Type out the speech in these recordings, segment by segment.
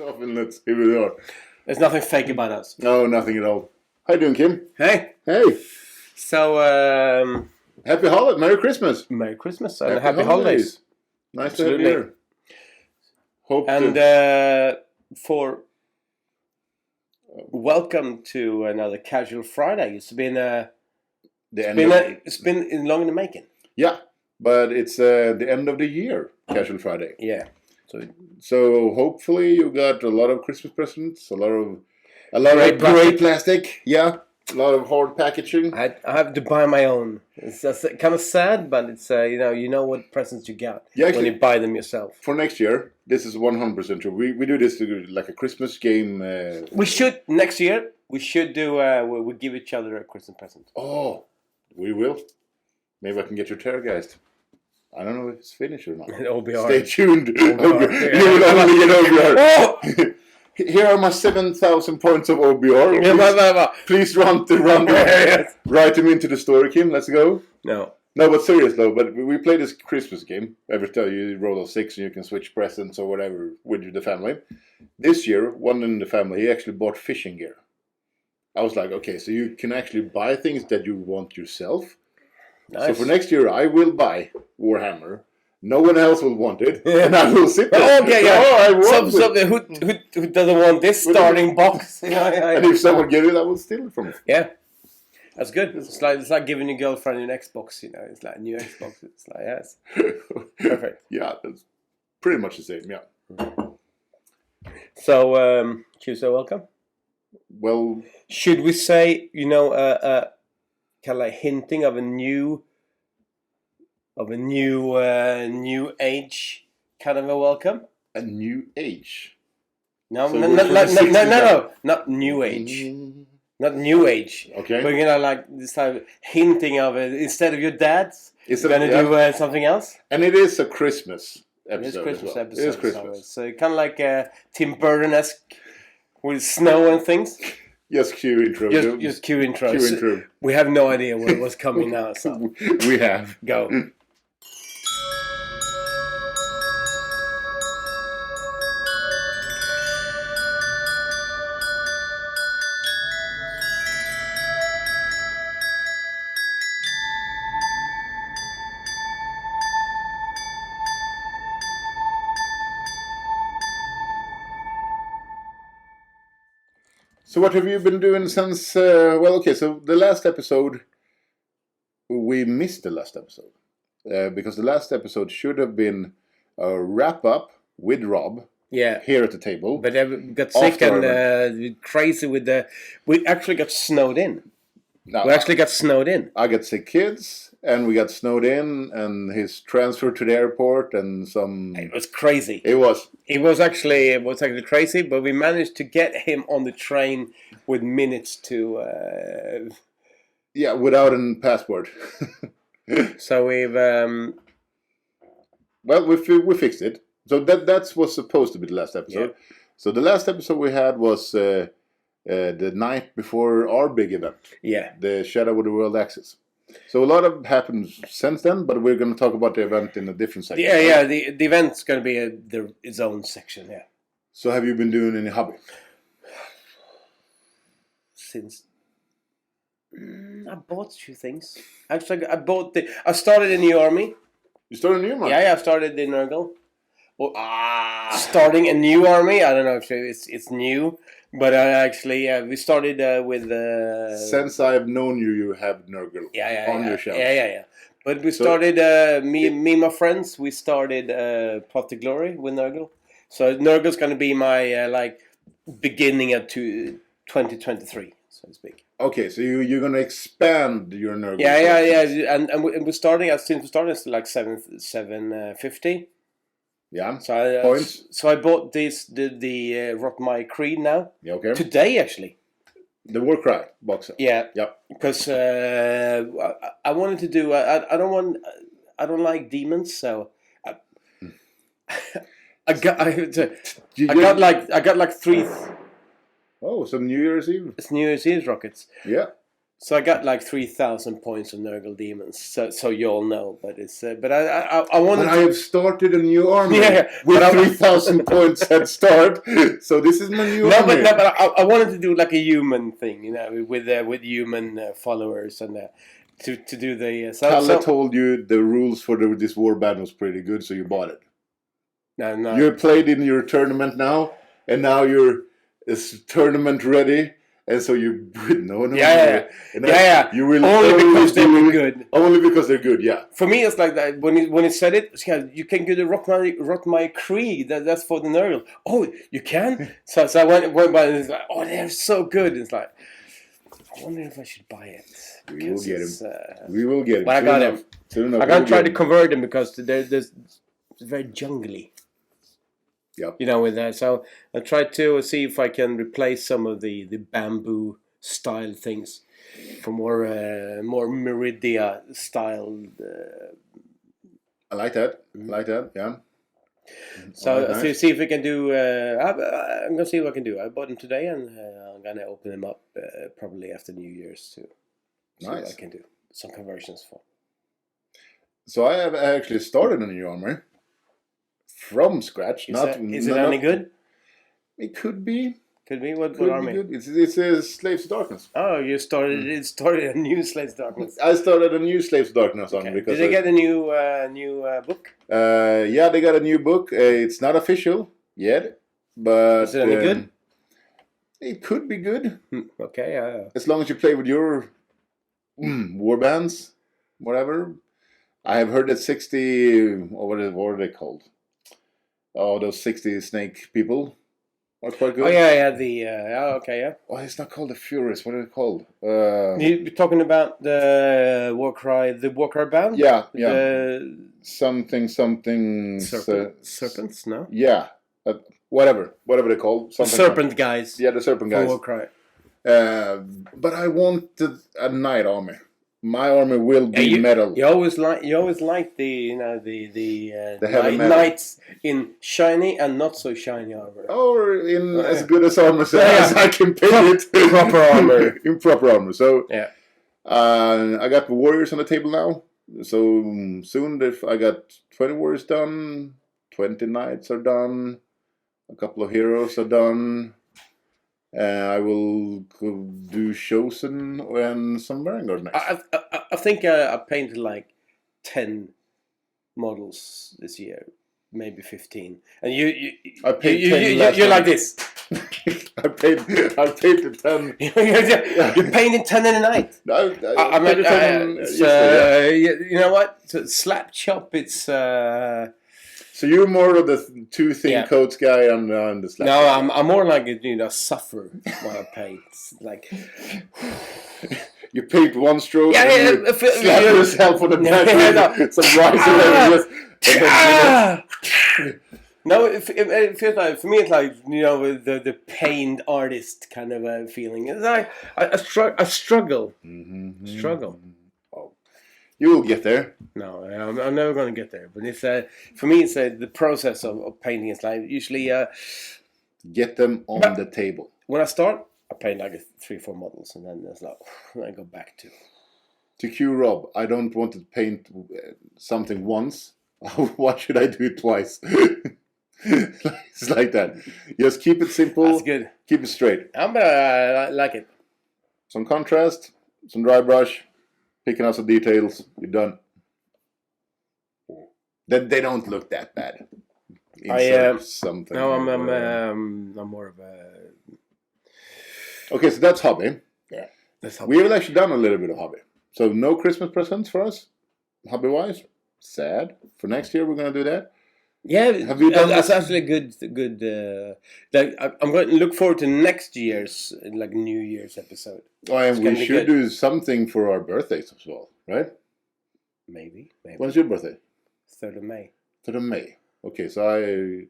off and let's here we are. There's nothing fake about us. No, nothing at all. How you doing, Kim? Hey. Hey. So, Happy holiday. Merry Christmas. Merry Christmas and happy holidays. Nice Absolutely. to have you here. Hope And welcome to another Casual Friday. It's been long in the making. Yeah, but it's the end of the year, Casual Friday. Yeah. So hopefully you got a lot of Christmas presents, a lot of great plastic. Yeah, a lot of hard packaging. I have to buy my own. It's just kind of sad, but it's you know what presents you get when you buy them yourself. For next year, this is 100% true. We do this like a Christmas game. We should next year. We should do. We give each other a Christmas present. Oh, we will. Maybe I can get your Terrorgeist. I don't know if it's finished or not. OBR. Stay tuned. You will only get OBR. Oh! Here are my 7,000 points of OBR. Please run write them into the story, Kim. Let's go. No, but serious though. But we play this Christmas game. Every time you roll a 6 and you can switch presents or whatever with the family. This year, one in the family, he actually bought fishing gear. I was like, okay, so you can actually buy things that you want yourself. Nice. So for next year, I will buy Warhammer. No one else will want it, and I will sit there. Okay, yeah. I want it. Who doesn't want this starting box? And if someone gives it, I will steal it from it. Yeah, that's good. It's like giving your girlfriend an Xbox. It's like a new Xbox. It's like yes, perfect. Yeah, that's pretty much the same. Yeah. So, Tuesday, welcome. Well, should we say kind of like hinting of a new age kind of a welcome? A new age? No, not new age. Not new age. Okay. We're like this type of hinting of it instead of your dad's. We're gonna do something else. And it is a Christmas episode. It is Christmas episode. It is Christmas. So kind of like Tim Burton-esque with snow and things. Just cue intro. Just cue intro. We have no idea what was coming now. So we have. Go. So what have you been doing since, so the last episode, we missed the last episode. Because the last episode should have been a wrap-up with Rob. Yeah. Here at the table. But I got sick and crazy with we actually got snowed in. No, we actually got snowed in. I got sick kids, and we got snowed in, and his transfer to the airport, and some... It was crazy. It was. It was actually crazy, but we managed to get him on the train with minutes to... Yeah, without a passport. So we've... Well, we fixed it. So that's what's supposed to be the last episode. Yeah. So the last episode we had was... the night before our big event. Yeah. The Shadow of the World Axis. So a lot of happened since then, but we're going to talk about the event in a different section. Yeah, the event's going to be its own section, yeah. So have you been doing any hobby? Since... I bought a few things. Actually, I started a new army. You started a new army? Yeah, I started the Nurgle. Starting a new army. I don't know if it's new, but we started with. Since I've known you, you have Nurgle on your shelf. Yeah. But we started me and my friends. We started Path to Glory with Nurgle. So Nurgle's going to be my beginning of 2023, so to speak. Okay, so you're going to expand your Nurgle. Yeah, and we're starting. Since we started, it's like 750. Yeah. So I bought the Rotmai Creed now. Yeah, okay. Today actually. The Warcry box set. Yeah. Yep. Because I wanted to do. I don't like demons, so I got like 3. Oh, some New Year's Eve. It's New Year's Eve rockets. Yeah. So I got like 3,000 points on Nurgle Demons, so you all know. But it's but I wanted. But I have started a new army with but 3,000 points head start. So this is my new army. But I wanted to do like a human thing, you know, with human followers and to do the. Kalle told you the rules for this warband was pretty good, so you bought it. No. You played in your tournament now, and now you're tournament ready. And so you Yeah. You will only because they were good. Only because they're good, yeah. For me, it's like that. When it said it, you can get a Rotmai Krieg. That's for the Nurgle. Oh, you can. so I went by and it's like, oh, they're so good. It's like, I wonder if I should buy it. We will get him. We will get him. But I got him. Soon I gotta try to convert them because there's very jungly. Yep. You know, with that. So I try to see if I can replace some of the bamboo style things for more Meridia style. I like that. Yeah. So see if we can do. I'm gonna see what I can do. I bought them today, and I'm gonna open them up probably after New Year's too. See what I can do some conversions for. So I have actually started a new army from scratch. Is it any good? It could be. Could be. What army? Good. It's a Slaves to Darkness. Oh, you started a new Slaves to Darkness. I started a new Slaves to Darkness army because did they get a new book? Yeah, they got a new book. It's not official yet, but is it any good? It could be good. Okay. As long as you play with your warbands, whatever. I have heard that 60. What are they called? Oh, those 60 snake people are quite good. Oh yeah. Okay, yeah. Oh, it's not called the Furies. What are they called? You're talking about the Warcry band? Yeah. Something. Serpents? No. Yeah, whatever they're called. The serpent guys. Yeah, the serpent guys. Warcry. But I wanted a knight army. My army will be metal. You always like the heavy knights in shiny and not so shiny armor. Or in as good as armor as I can paint it. Proper armor. In proper armor. So yeah. I got the warriors on the table now. So soon if I got 20 warriors done, 20 knights are done, a couple of heroes are done. I will do Chosen and some Vanguard next. I think I painted like 10 models this year, maybe 15. And you like this. I painted 10. You painted 10 in a night. I painted 10 you know what? So slap chop. It's. So you're more of the two thin coats guy and the slap. No, I'm more like a suffer when I paint. Like you paint one stroke and you slap yourself on the back. Some rising. No, it feels like for me it's like the pained artist kind of a feeling. It's like I struggle. Struggle. You will get there. No, I'm never going to get there. But it's for me, it's the process of painting. It's like usually get them on the table. When I start, I paint like 3-4 models, and then it's like I go back to Q Rob. I don't want to paint something once. Why should I do it twice? It's like that. Just keep it simple. That's good. Keep it straight. I like it. Some contrast, some dry brush. Picking out some details, you're done. Then they don't look that bad. Something. No, I'm more of a. Okay, so that's hobby. Yeah, that's hobby. We have actually done a little bit of hobby. So no Christmas presents for us, hobby-wise. Sad. For next year, we're gonna do that. Yeah, have you done? That's actually good. Like I'm going to look forward to next year's New Year's episode. Oh, and we should do something for our birthdays as well, right? Maybe. When's your birthday? 3rd of May. 3rd of May. Okay, so you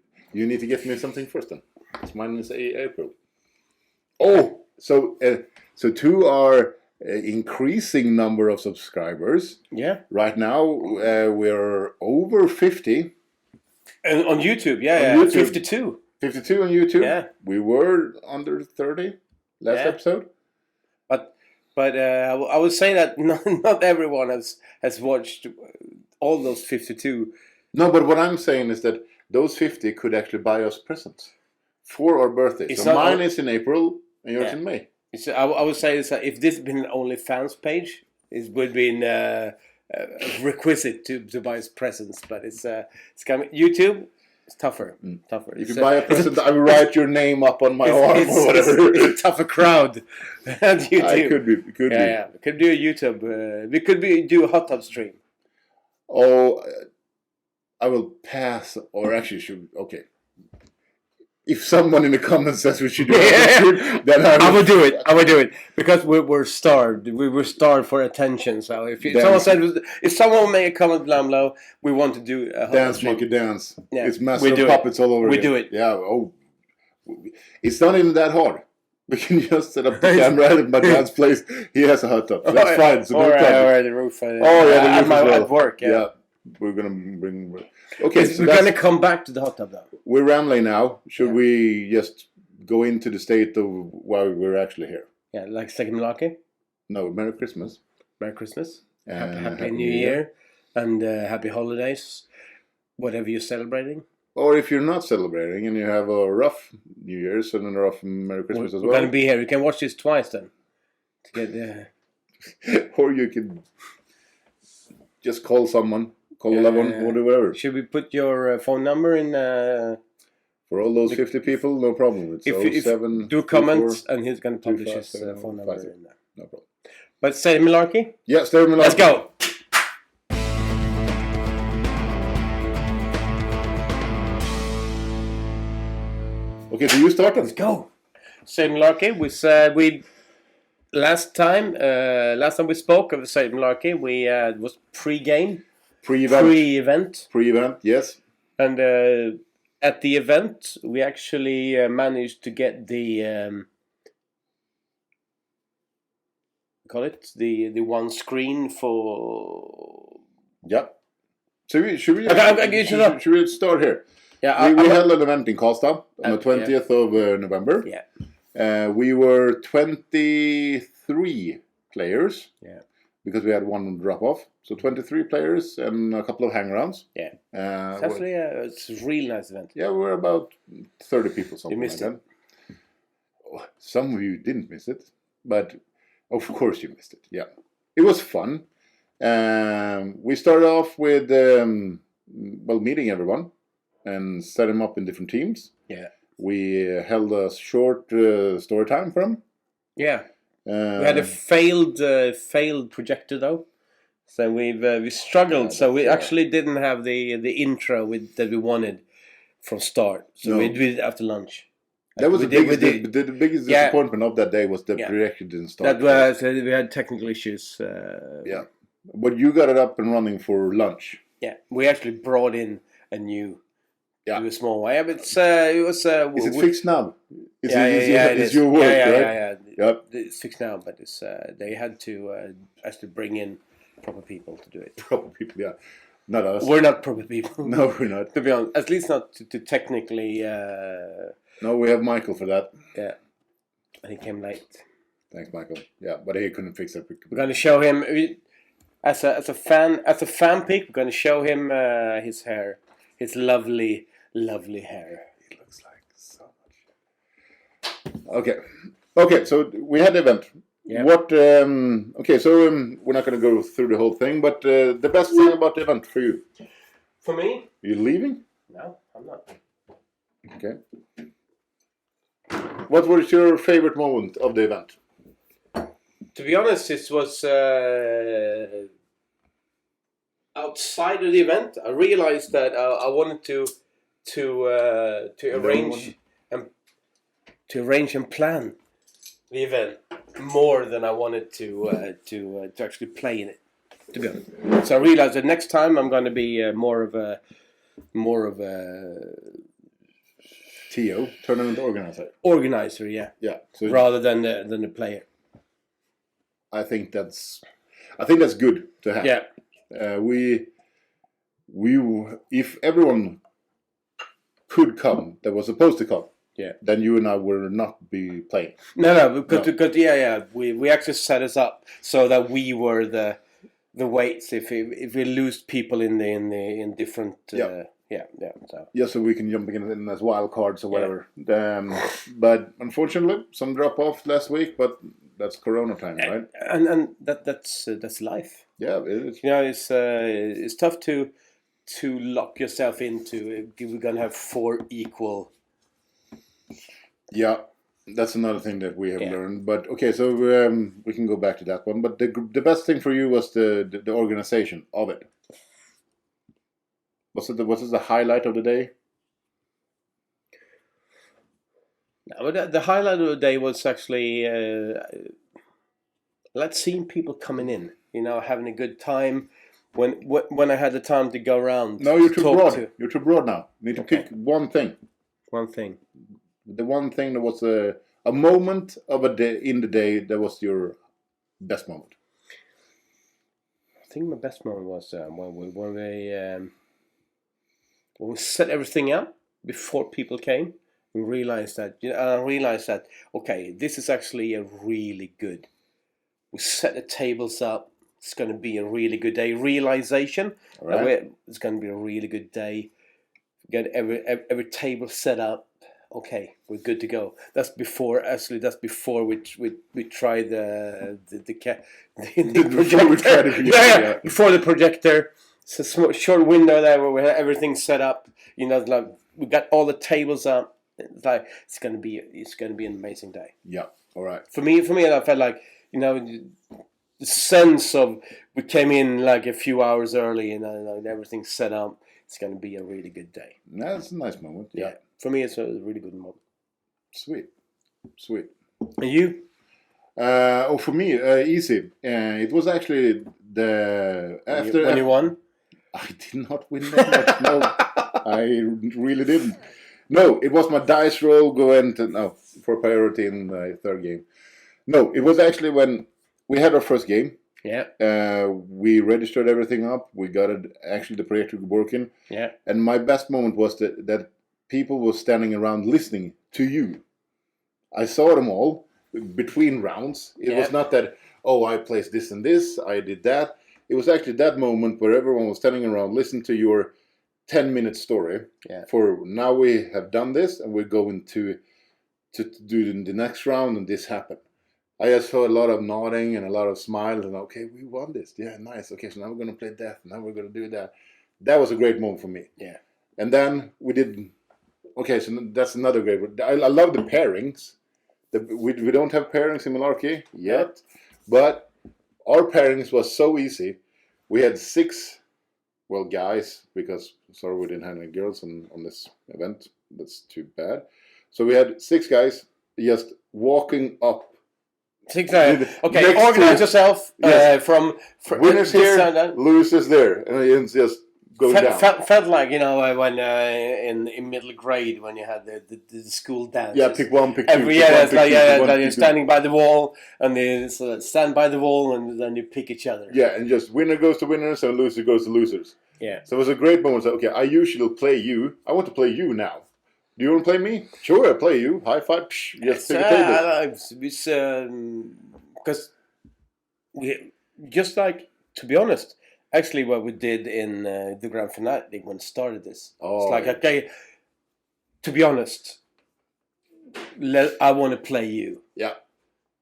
need to get me something first then. Mine is April. Oh, so to our increasing number of subscribers. Yeah. Right now we're over 50. And on YouTube, yeah. YouTube. 52. 52 on YouTube. Yeah. We were under 30 last episode. But But I would say that not everyone has watched all those 52. No, but what I'm saying is that those 50 could actually buy us presents for our birthday. It's So not mine is in April and yours Yeah. in May. I would say that if this had been an OnlyFans page, it would have been requisite to buy us presents. But it's coming. YouTube, it's tougher. Tougher. If It's you buy a present, I will write your name up on my arm or whatever. It's a tougher crowd than YouTube. I could be. Yeah. We could do a YouTube. We could do a hot tub stream. Oh, I will pass, or actually should. Okay. If someone in the comments says we should do it, then I would do it. I would do it because we're starved. We were starved for attention. So if someone made a comment down below, we want to do a dance, monkey dance. Yeah, it's master puppets all over. We here. do it. Yeah. Oh, it's not even that hard. We can just set up the camera at my dad's place. He has a hot tub. That's fine. So no problem. Or the roof. The roof at work. Yeah. We're gonna bring. Okay, so we're gonna come back to the hot tub now. We're rambling now. Should we just go into the state of why we're actually here? Yeah, like second Milarki. No, Merry Christmas. Merry Christmas. Happy New Year. And happy holidays. Whatever you're celebrating. Or if you're not celebrating and you have a rough New Year's and a rough Merry Christmas as well. We're gonna be here. You can watch this twice then. To get or you can just call someone. Call 11 or do whatever. Should we put your phone number in? For all those 50 people, no problem. It's if 07 do comments and he's going to publish his phone number in there. No problem. But stay Milarki? Yeah, stay Milarki. Let's go. Okay, so you start. Let's go. Stay Milarki. We said last time we spoke of Stay Milarki, we was pre-game. Pre-event, yes. And at the event, we actually managed to get the call it the one screen for. Yeah. So should we start here? Yeah, we held an event in Karlstad on the 20th of November. Yeah. We were 23 players. Yeah. Because we had one drop off. So 23 players and a couple of hang-arounds. Yeah. It's a really nice event. Yeah, we're about 30 people, something you missed like that. Some of you didn't miss it, but of course you missed it. Yeah. It was fun. We started off with, meeting everyone and set them up in different teams. Yeah. We held a short story time for them. Yeah. We had a failed projector though, so we struggled. So we actually didn't have the intro that we wanted from start. So we did it after lunch. That was the biggest disappointment of that day was the projector didn't start. That was we had technical issues. Yeah, but you got it up and running for lunch. Yeah, we actually brought in a new. Yeah, a small one. Yeah, but it was. Is it fixed now? It's your work, right? Yeah. Yep. It's fixed now, but it's they had to actually bring in proper people to do it. Proper people, yeah. Not us. We're not proper people. No, we're not. To be honest, at least not to technically. No, we have Michael for that. Yeah, and he came late. Thanks, Michael. Yeah, but he couldn't fix it. We're going to show him as a fan pick. We're going to show him his hair, his lovely hair. It looks like so much. Okay. So we had the event. Yeah. What? Okay. So we're not going to go through the whole thing, but the best thing about the event for you? For me? You leaving? No, I'm not. Okay. What was your favorite moment of the event? To be honest, it was outside of the event. I realized that I wanted to arrange and plan the event more than I wanted to actually play in it. To be honest, so I realized that next time I'm going to be more of a TO, tournament organizer. Organizer, yeah. Yeah. So rather than the player. I think that's good to have. Yeah. We if everyone could come that was supposed to come, then you and I will not be playing. No, because we actually set us up so that we were the weights if we lose people in different so. So we can jump in as wild cards or whatever. But unfortunately, some drop off last week, but that's Corona time, right? And that's life. Yeah, it is. It's tough to lock yourself into. We're gonna have 4 equal. Yeah, that's another thing that we have learned. But okay, so we can go back to that one. But the best thing for you was the organization of it. Was it the highlight of the day? No, the highlight of the day was actually seeing people coming in. Having a good time. When I had the time to go around. No, you're too broad. You're too broad now. You need to pick one thing. One thing. The one thing that was a moment of a day in the day that was your best moment. I think my best moment was when we set everything up before people came. We realized that okay, this is actually a really good. We set the tables up. It's going to be a really good day. Realization. Right. It's going to be a really good day. Get every table set up. Okay, we're good to go. That's before we try the projector. Before the projector. It's a short window there where we have everything set up. Like we got all the tables up. It's gonna be an amazing day. Yeah. All right. For me, I felt like the sense of we came in like a few hours early and everything's set up. It's gonna be a really good day. That's a nice moment. Yeah. For me, it's a really good moment. Sweet. And you? For me, easy. It was actually when you won. I did not win that much. No, I really didn't. No, it was my dice roll going for priority in the third game. No, it was actually when we had our first game. Yeah. We registered everything up. We got it actually the project working. Yeah. And my best moment was that people were standing around listening to you. I saw them all between rounds. It was not that, I placed this and this, I did that. It was actually that moment where everyone was standing around listening to your 10-minute story. Yeah. For now we have done this and we're going to do the next round and this happened. I just saw a lot of nodding and a lot of smiles and okay, we won this. Yeah, nice. Okay, so now we're going to play that. Now we're going to do that. That was a great moment for me. Yeah. And then we did. Okay, so that's another great one. I love the pairings. We don't have pairings in Milarki yet, but our pairings was so easy. We had 6, guys, because sorry we didn't have any girls on this event. That's too bad. So we had 6 guys just walking up. 6 guys. Okay, organize yourself. From winners here, losers there, and it's just. Felt like when in middle grade when you had the school dance. Yeah, pick one, pick two. You're standing by the wall and they stand by the wall and then you pick each other. Yeah, and just winner goes to winners and loser goes to losers. Yeah. So it was a great moment. So, okay, I usually play you. I want to play you now. Do you want to play me? Sure, I'll play you. High five. Just pick a table. Because we just to be honest. Actually, what we did in the grand finale when we started this, it's okay. To be honest, I want to play you. Yeah.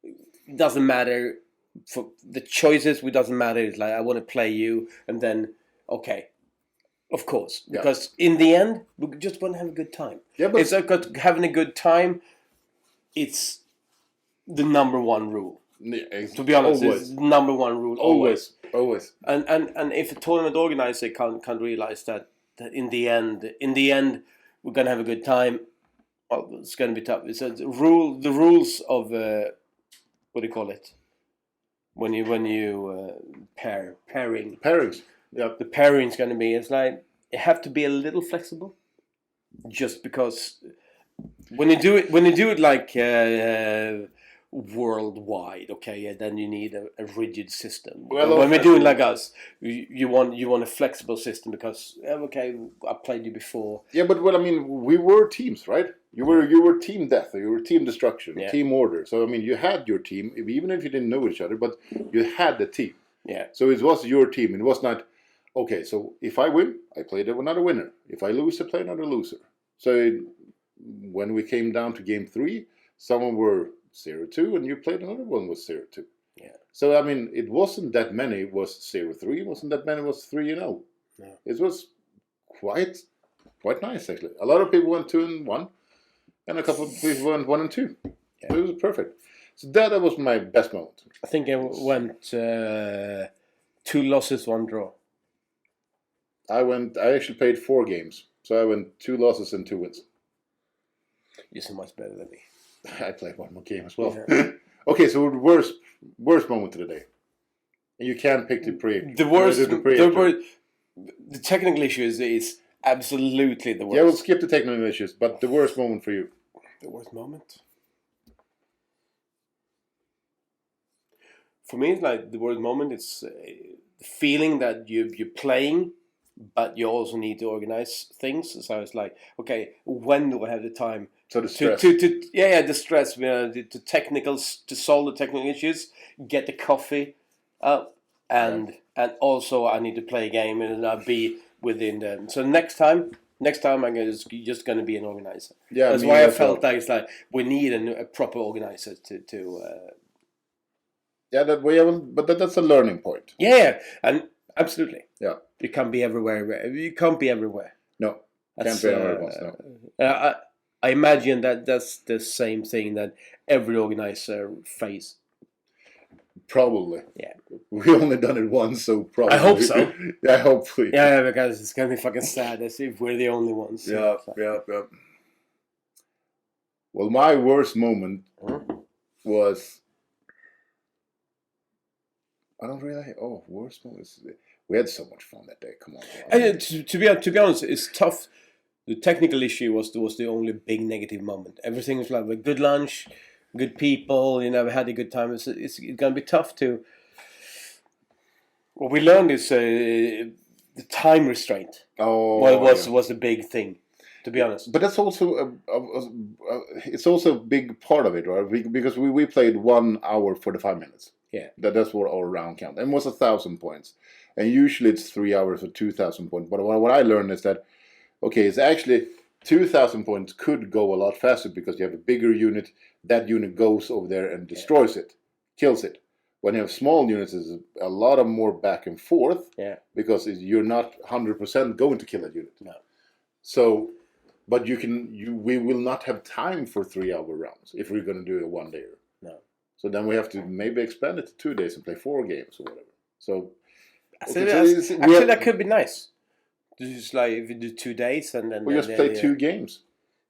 It doesn't matter for the choices. It doesn't matter. It's like I want to play you, and then of course, because in the end we just want to have a good time. Yeah, but it's having a good time. It's the number one rule. Yeah, to be honest, it's number one rule. Always. And if a tournament organizer can't realize that in the end we're gonna have a good time, well, it's gonna be tough. It's the rules of what do you call it? When you pairings. Yeah, the pairing's gonna be. It's like you have to be a little flexible, just because when you do it like. Worldwide, then you need a rigid system. Well, when we're doing like us, you want a flexible system because I played you before. Yeah, but we were teams, right? You were team death, or you were team destruction, Yeah. team order. So I mean, you had your team, even if you didn't know each other, but you had the team. Yeah. So it was your team. It was not, okay, so if I win, I played another winner. If I lose, I play another loser. So when we came down to game 3, someone were 0-2, and you played another one was 0-2. Yeah. So I mean, it wasn't that many was 0-3. It wasn't that many was 3-0. No. It was quite nice actually. A lot of people went 2-1, and a couple of people went 1-2. Yeah. So it was perfect. So that was my best moment. I think I went 2 losses, 1 draw. I actually played 4 games, so I went 2 losses and 2 wins. You're so much better than me. I played 1 more game as well. Yeah. Okay, so worst moment of the day. And you can't pick the pre. The worst. The technical issues is absolutely the worst. Yeah, we'll skip the technical issues, but the worst moment for you. The worst moment? For me, it's like the worst moment. It's the feeling that you're playing, but you also need to organize things. So it's like, okay, when do I have the time? So the stress. The stress. To solve the technical issues, get the coffee up, and also I need to play a game and I'll be within the. So next time I'm just going to be an organizer. Yeah, that's why I felt like it's like we need a proper organizer to. Yeah, but that's a learning point. Yeah, and absolutely. Yeah, you can't be everywhere. You can't be everywhere. No, can't be everywhere once. No. I imagine that's the same thing that every organizer face. Probably. Yeah. We only done it once, so probably. I hope so. Yeah, hopefully. Yeah, because it's gonna be fucking sad as if we're the only ones. Yeah. Well, my worst moment was. I don't really. Oh, worst moment. We had so much fun that day. Come on. To be honest, it's tough. The technical issue was the only big negative moment. Everything was like a good lunch, good people. We had a good time. It's gonna be tough to. What we learned is the time restraint. Was a big thing, to be honest. But that's also it's also a big part of it, right? Because we played 1 hour 45 minutes. Yeah, that's what our round count, and it was 1,000 points, and usually it's 3 hours for 2,000 points. But what I learned is that okay, it's actually 2,000 points could go a lot faster because you have a bigger unit. That unit goes over there and destroys it, kills it. When you have small units, it's a lot of more back and forth. Yeah, because you're not 100% going to kill that unit. No. So, but we will not have time for 3 hour rounds if we're going to do a 1 dayer. No. So then we have to maybe expand it to 2 days and play 4 games or whatever. So actually, that could be nice. Just like if you do 2 days and then we just play 2 games.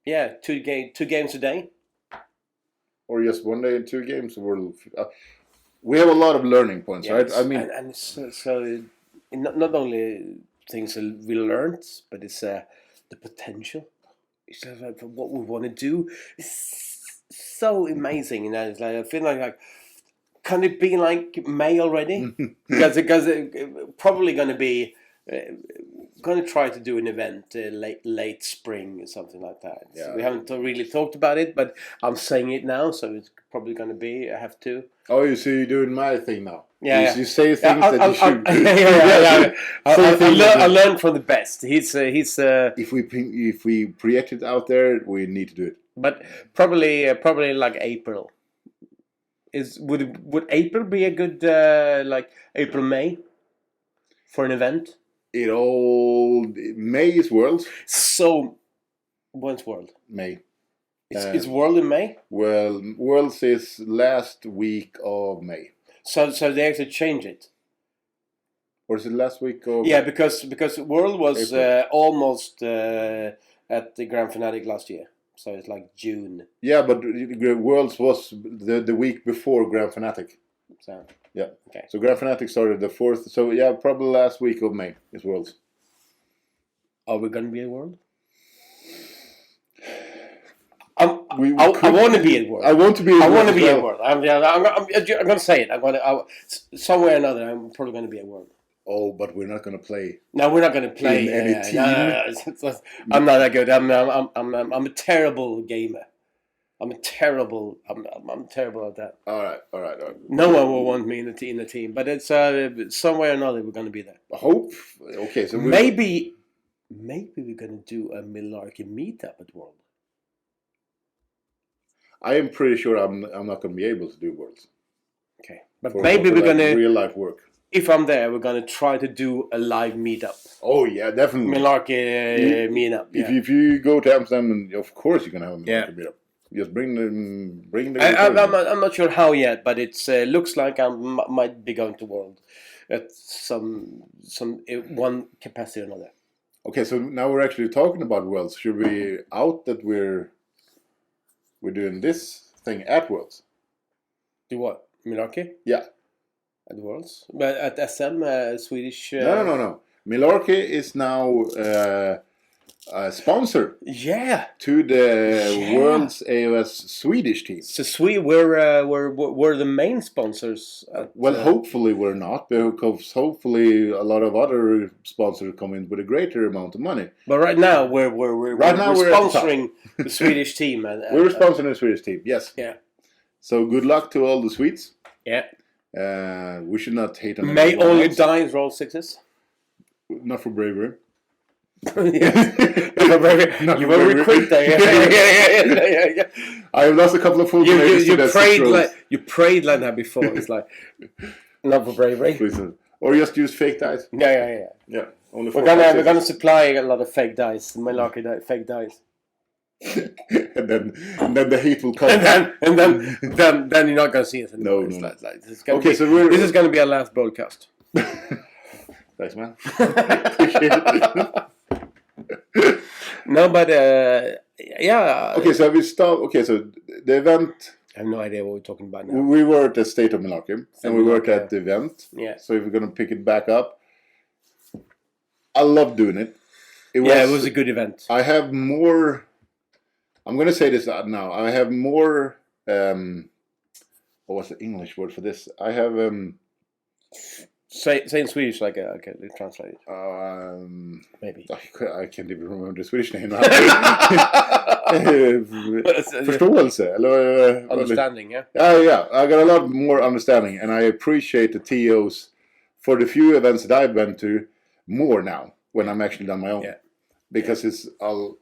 Yeah, 2 games a day, or just 1 day and 2 games. We have a lot of learning points, yes. Right? I mean, and so not only things we learned, but it's the potential. It's just like what we want to do. It's so amazing, It's like I feel like can it be like May already? because it's probably going to be. Going to try to do an event late spring or something like that. Yeah. So we haven't really talked about it, but I'm saying it now, so it's probably going to be. I have to. Oh, you see, you're doing my thing now. Yeah, you say things that you should. I learned from the best. He's. If we project it out there, we need to do it. But probably like April. Would April be a good like April May for an event? May is Worlds. So, when's World? May. It's World in May? Well, Worlds is last week of May. So they actually change it? Or is it last week of... Yeah, because World was almost at the Grand Fanatic last year. So it's like June. Yeah, but Worlds was the week before Grand Fanatic. So... Yeah. Okay. So Grand Fanatic started the 4th. So yeah, probably last week of May is Worlds. Are we going to be at World? I want to be at World. I want to be at World. I'm going to say it. Somewhere or another, I'm probably going to be at World. Oh, but we're not going to play. No, we're not going to play. In any team? No. I'm not that good. I'm a terrible gamer. I'm terrible at that. All right. No one will want me in the team, but it's some way or another we're going to be there. Hope. Okay, so maybe we're going to do a Milarki meetup at World. I am pretty sure I'm not going to be able to do Worlds. Okay, but maybe we're going to real life work. If I'm there, we're going to try to do a live meetup. Oh yeah, definitely. Milarki meetup. Yeah. If you go to Amsterdam, and of course you're going to have a Milarki meetup. Just bring the. I'm not sure how yet, but it looks like I might be going to World at some one capacity or another. Okay, so now we're actually talking about Worlds. Should we out that we're doing this thing at Worlds? Do what? Milarki? Yeah. At Worlds? But at SM, Swedish... No. Milarki is now a sponsor. Yeah. To the World's AOS Swedish team. So we're the main sponsors. Hopefully we're not, because hopefully a lot of other sponsors come in with a greater amount of money. But right now we're sponsoring the Swedish team. We're sponsoring the Swedish team. Yes. Yeah. So good luck to all the Swedes. Yeah. We should not hate on May only die in roll 6s. Not for bravery. You were very quick there. Yeah. I have lost a couple of full you prayed like that before. It's like not for bravery. Or just use fake dice. Yeah. Only we're gonna supply a lot of fake dice. Malarkey fake dice. and then the hate will come. And then you're not gonna see it anymore. No. This is gonna be our last broadcast. Thanks, man. Appreciate it. No, but yeah. Okay, so we start. Okay, so the event. I have no idea what we're talking about now. We were at the State of Milarki, and we were at the event. Yeah. So if we're gonna pick it back up, I love doing it. It was a good event. I have more. I'm gonna say this now. I have more. What was the English word for this? I have. Say in Swedish, like okay, translate it. Maybe I can't even remember the Swedish name now. Förståelse, eller understanding, yeah. Yeah. I got a lot more understanding, and I appreciate the TOs for the few events that I've been to more now when I'm actually done my own. Yeah. Because it's all.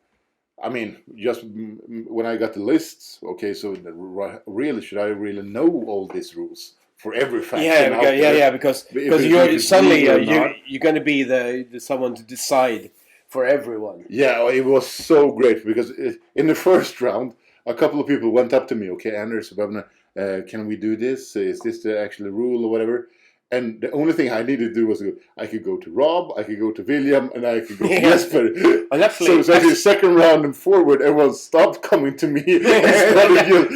I mean, just when I got the lists, okay, so really, should I really know all these rules for every faction? Because you're suddenly you're going to be the someone to decide for everyone. Yeah, it was so great because in the first round, a couple of people went up to me, okay, Anders, can we do this? Is this the actual rule or whatever? And the only thing I needed to do was I could go to Rob, I could go to William, and I could go to Jesper. So actually, second round and forward, everyone stopped coming to me and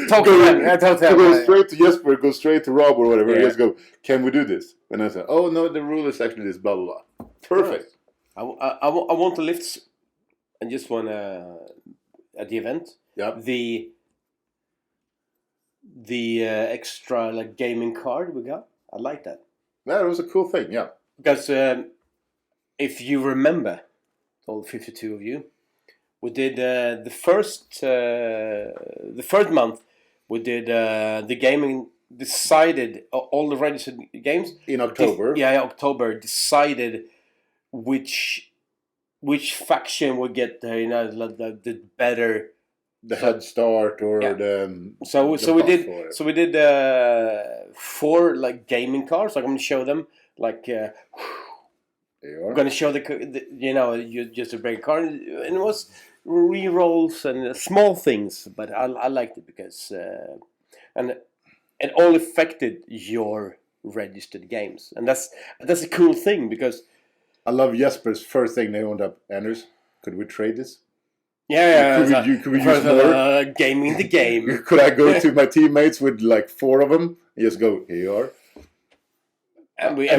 started to go straight to Jesper, go straight to Rob or whatever. Yeah. Just go, can we do this? And I said, oh no, the rule is actually this, blah blah blah. Perfect. I want the lifts, and just want at the event. Yeah. The extra like gaming card we got. I like that. Yeah, it was a cool thing, yeah. Because if you remember, all 52 of you, we did the first month. We did the gaming decided all the registered games in October. October decided which faction would get the better. The head start or the we did 4 like gaming cards. Like I'm gonna show them. Like I'm gonna show you just a break card, and it was re-rolls and small things. But I liked it because and it all affected your registered games, and that's a cool thing because I love Jesper's first thing they owned up. Anders, could we trade this? Yeah, could we use more? Gaming the game. Could I go to my teammates with like 4 of them? And just go, here you are. I went,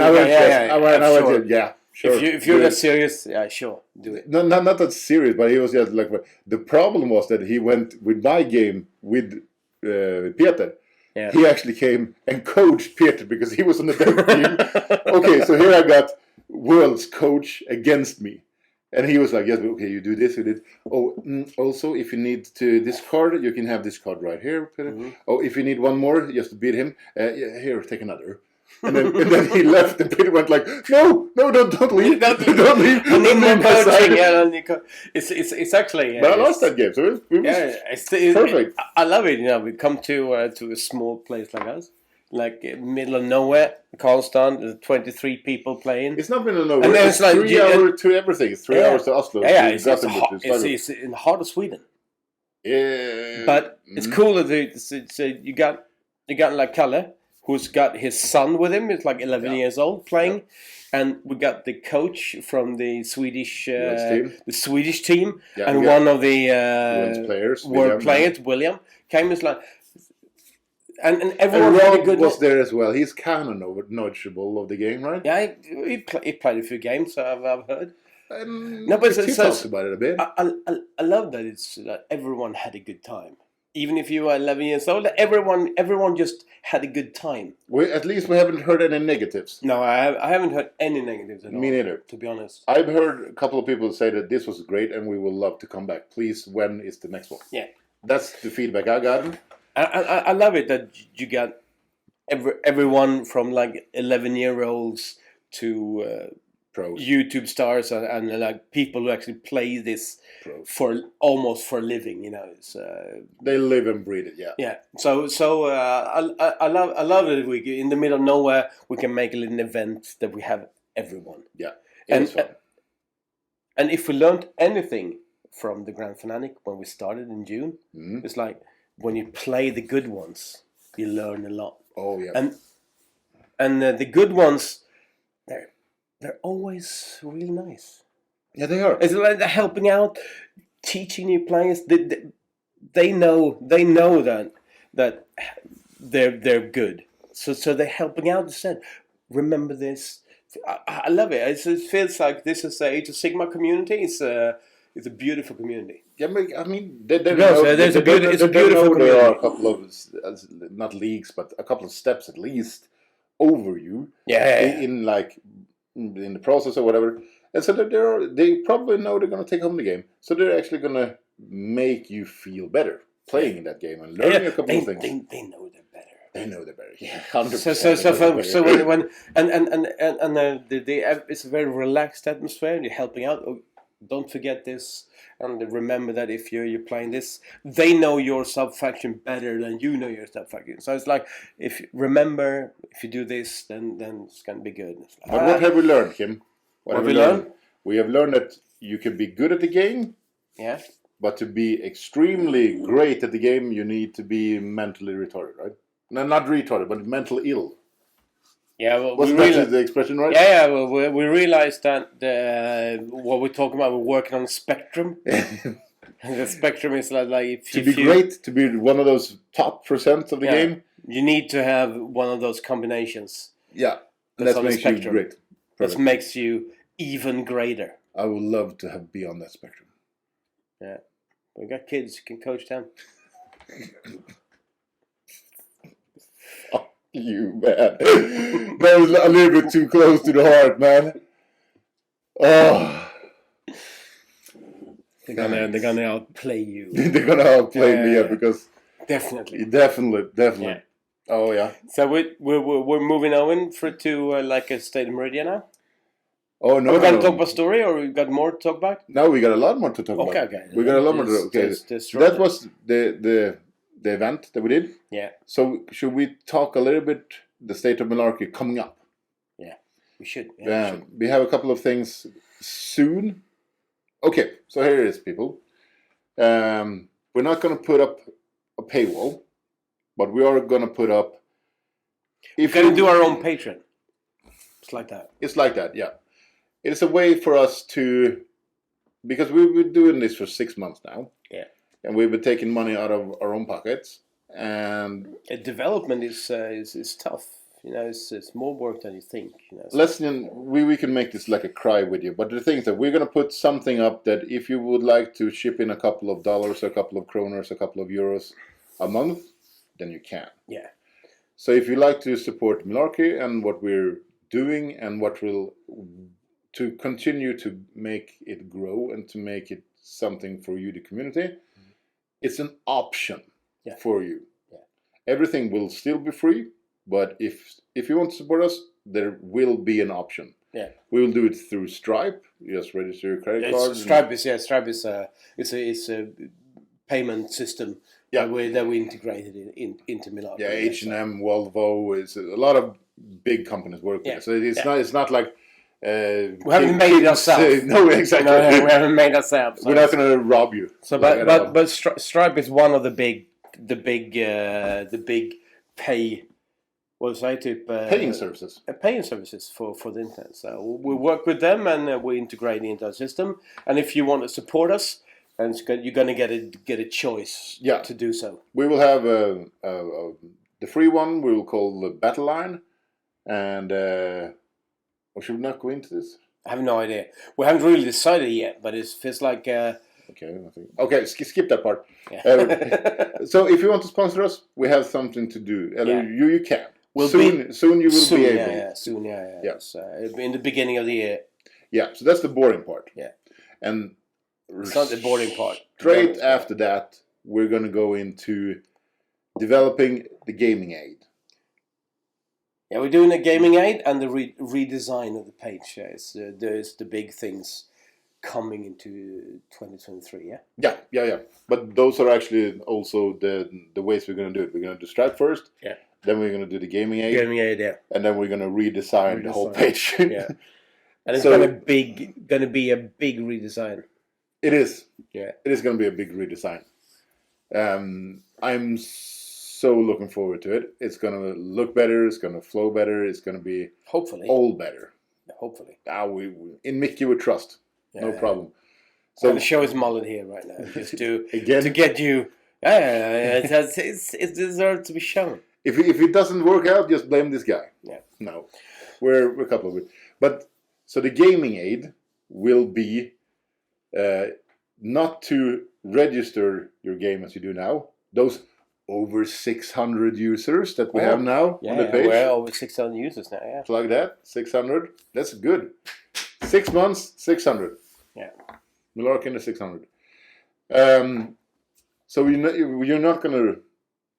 yeah, sure. If you're that serious, yeah, sure, do it. No, not that serious, but he was just like, the problem was that he went with my game with Peter. Yeah. He actually came and coached Peter because he was on the dev team. Okay, so here I got world's coach against me. And he was like, yes, okay, you do this, you did. Oh, also, if you need to discard, you can have this card right here. Oh, if you need one more, just to beat him, yeah, here, take another. And then he left, and Peter went like, no, don't leave. Don't leave. I need more coaching. Yeah, it's actually... but I lost that game, so it was perfect. I love it, we come to a small place like us. Like middle of nowhere, Karlstad, 23 people playing. It's not middle of nowhere. It's like 3 hours to everything. It's 3 hours to Oslo. It's in the heart of Sweden. Yeah, but it's cool that you got like Kalle, who's got his son with him. It's like 11 years old playing, and we got the coach from the Swedish team, and one of the world players, William, came as like. And everyone was there as well. He's kind of knowledgeable of the game, right? Yeah, he played a few games, so I've heard. No, but he talked about it a bit. I love that it's like everyone had a good time. Even if you were 11 years old, everyone just had a good time. At least we haven't heard any negatives. No, I haven't heard any negatives at all. Me neither. To be honest. I've heard a couple of people say that this was great and we will love to come back. Please, when is the next one? Yeah. That's the feedback I got. I love it that you got everyone from like 11-year-olds to pros, YouTube stars, and like people who actually play this pros. for a living. It's, they live and breathe it. Yeah. Yeah. So I love it. We in the middle of nowhere we can make a little event that we have everyone. Yeah. And if we learned anything from the Grand Fanatic when we started in June, it's like. When you play the good ones, you learn a lot. Oh yeah, and the good ones, they're always really nice. Yeah, they are. It's like they're helping out, teaching new players. They know that they're good. So they're helping out. They said, remember this. I love it. It feels like this is a sigmar community. It's a beautiful community. Yeah, I mean, it's a beautiful community. There are a couple of, not leagues, but a couple of steps at least over you. Yeah. In the process or whatever. And so they probably know they're going to take home the game. So they're actually going to make you feel better playing in that game and learning a couple of things. They know they're better. They know they're better. Yeah, 100%. So when it's a very relaxed atmosphere and you're helping out. Don't forget this, and remember that if you're playing this, they know your sub-faction better than you know your sub-faction. So it's like, if you do this, then it's going to be good. Like, but what have we learned, Kim? What have we learned? We have learned that you can be good at the game, but to be extremely great at the game, you need to be mentally retarded, right? No, not retarded, but mentally ill. Yeah, well, wasn't that the expression, right? Yeah. Well, we realized that what we're talking about, we're working on a spectrum. The spectrum is like great, to be one of those top % of the game. You need to have one of those combinations. Yeah, that makes you great. That makes you even greater. I would love to be on that spectrum. Yeah, we got kids who can coach them. You, man. That was a little bit too close to the heart, man. Oh. They're gonna outplay you. They're gonna outplay me, because definitely. Yeah. Oh yeah. So we're moving on to like a state of Meridia now. Oh no. Are we gonna talk about story, or we got more to talk about? No, we got a lot more to talk about. Okay. We got a lot more to talk about. That was the event that we did. Yeah. So should we talk a little bit the state of Milarki coming up? Yeah, we should. We have a couple of things soon. Okay, so here it is, people. We're not going to put up a paywall, but we are going to put up. We're going to do our own Patreon. It's like that. It's like that, yeah. It's a way for us to, because we've been doing this for 6 months now. Yeah. And we've been taking money out of our own pockets, and development is tough. It's more work than you think. Listen, we can make this like a cry with you, but the thing is that we're gonna put something up that if you would like to ship in a couple of dollars, a couple of kroners, a couple of euros a month, then you can. Yeah. So if you like to support Milarki and what we're doing and what to continue to make it grow and to make it something for you, the community, it's an option for you. Yeah. Everything will still be free, but if you want to support us, there will be an option. Yeah. We will do it through Stripe. You just register your credit card. Stripe is it's a payment system that we integrated into Milarki. Yeah, H&M, Volvo, is a lot of big companies work with it. So it's not like we haven't made it ourselves. No, exactly. No, we haven't made ourselves. We're not going to rob you. So, but Stripe is one of the big pay. What was I typ? Paying services. Paying services for the internet. So we work with them and we integrate into our system. And if you want to support us, and you're going to get a choice to do so. We will have the free one. We will call the Battle Line, and or should we not go into this? I have no idea. We haven't really decided yet, but it feels like. Okay, skip that part. Yeah. So if you want to sponsor us, we have something to do. You can. Soon you will be able. Soon. In the beginning of the year. Yeah, so that's the boring part. Yeah. And it's not the boring part. Straight after that, we're going to go into developing the gaming aid. Yeah, we're doing a gaming aid and the redesign of the page. There's the big things coming into 2023. Yeah. But those are actually also the ways we're going to do it. We're going to do Stripe first. Yeah. Then we're going to do the gaming aid. Yeah. And then we're going to redesign the whole page. Yeah. And it's going to be a big redesign. It is. Yeah. It is going to be a big redesign. I'm so looking forward to it. It's going to look better. It's going to flow better. It's going to be hopefully all better. Hopefully. We in Mickey we trust. No problem. So the show is mullet here right now, just to again to get you. It deserves to be shown. If it doesn't work out, just blame this guy. Yeah. No, we're a couple of it. But so the gaming aid will be not to register your game as you do now. Those over 600 users that we have now on the page. We're over 600 users now. Yeah. Plug that 600. That's good. 6 months, 600. Yeah. Milarki in the 600. So you're not going to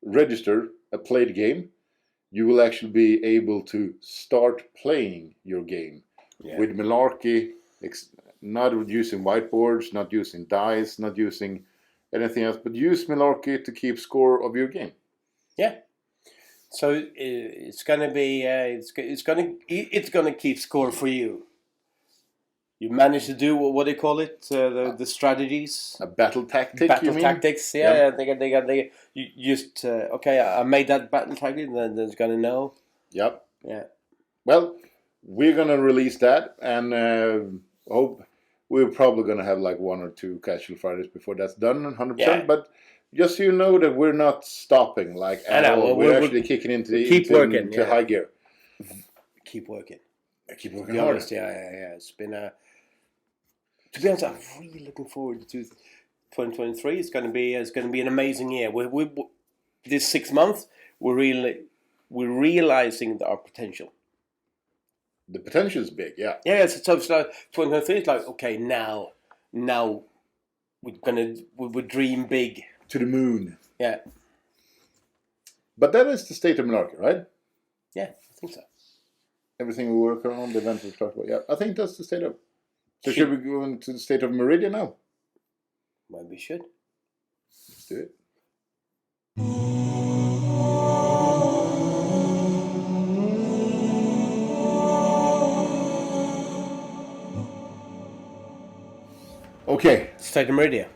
register a played game. You will actually be able to start playing your game with Milarki, not using whiteboards, not using dice, not using anything else, but use Milarki to keep score of your game. Yeah. So it's gonna be it's gonna keep score for you. You managed to do what do you call it? The strategies. A battle tactic. Battle tactics. Yeah. They you just okay. I made that battle tactic. Then it's gonna know. Yep. Yeah. Well, we're gonna release that, and hope we're probably gonna have like 1 or 2 casual Fridays before that's done, 100%. Yeah. But just so you know that we're not stopping at all. We're actually kicking into high gear. Keep working. Keep working hard. Yeah. It's been to be honest, I'm really looking forward to 2023. It's going to be an amazing year. We this 6 months we're realizing our potential. The potential is big, yeah. Yeah, so it's like 2023 is like okay now we dream big to the moon. Yeah. But that is the state of Milarki, right? Yeah, I think so. Everything we work on, the events we talked about. Yeah, I think that's the state of. So should we go into the state of Meridia now? Maybe we should. Let's do it. Okay. State of Meridia.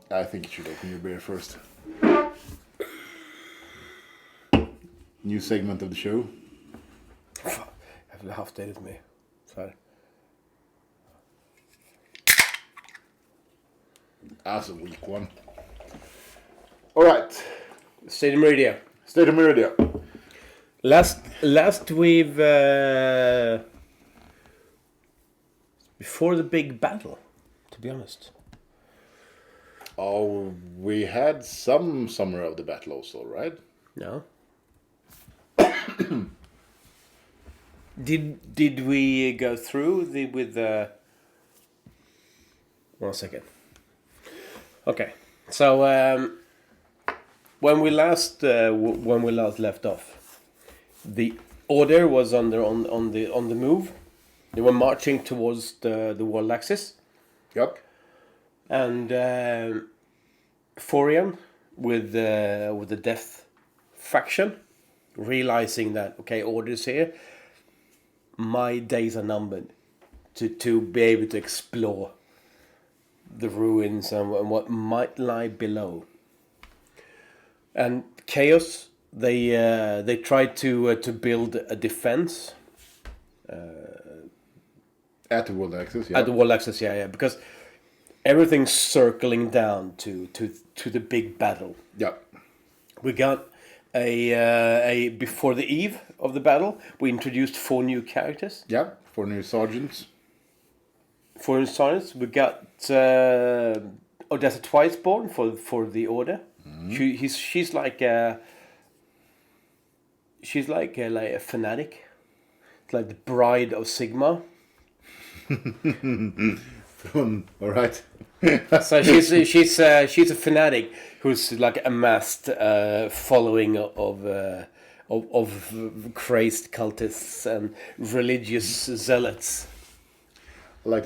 I think you should open your beer first. New segment of the show. I have a half day with me. Sorry. That's a weak one. All right. State of Meridia. State of Meridia. Last we've before the big battle, to be honest. Oh, we had some Summer of the Battle also, right? No. Did we go through with the? 1 second. Okay, so when we last left off, the order was on the move. They were marching towards the world axis. Yep. And Forian with the death faction, realizing that orders here, my days are numbered to be able to explore the ruins and what might lie below. And Chaos, they tried to build a defense at the world axis. Yeah. At the world axis, yeah, because everything's circling down to the big battle. Yeah. We got a before the eve of the battle, we introduced 4 new characters. Yeah. 4 new sergeants. 4 new sergeants. We got Odessa Twiceborn for the order. She's like a fanatic. It's like the bride of Sigmar. All right. So she's a fanatic who's like amassed following of crazed cultists and religious zealots. Like,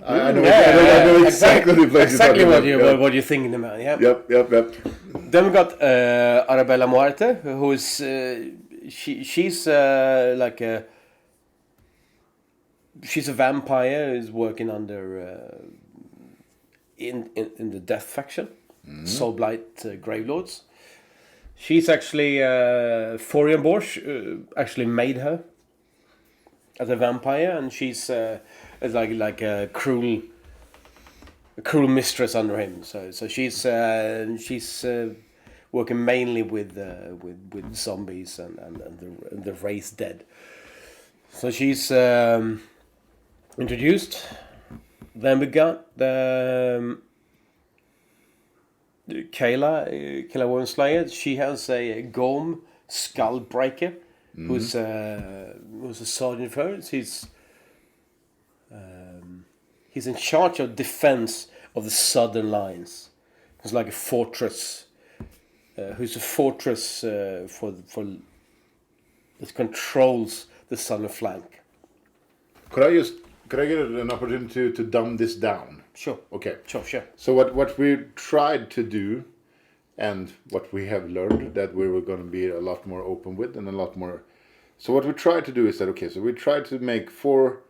I know exactly the place. Exactly what you're thinking about. Yeah. Yep. Then we got Arabella Muerte, who's she's like a. She's a vampire who's working under in the Death faction, Soulblight Gravelords. She's actually Forian Borsch actually made her as a vampire, and she's like a cruel mistress under him. So she's working mainly with zombies and the race dead. So she's introduced. Then we got the Kayla Wormslayer. She has a Gorm Skullbreaker, who's a sergeant for her. He's in charge of defense of the southern lines. He's like a fortress. Who's a fortress for that controls the southern flank. Could I get an opportunity to dumb this down? Sure. Okay. Sure. So what we tried to do, and what we have learned that we were going to be a lot more open with, and a lot more. So what we tried to do is that so we tried to make 4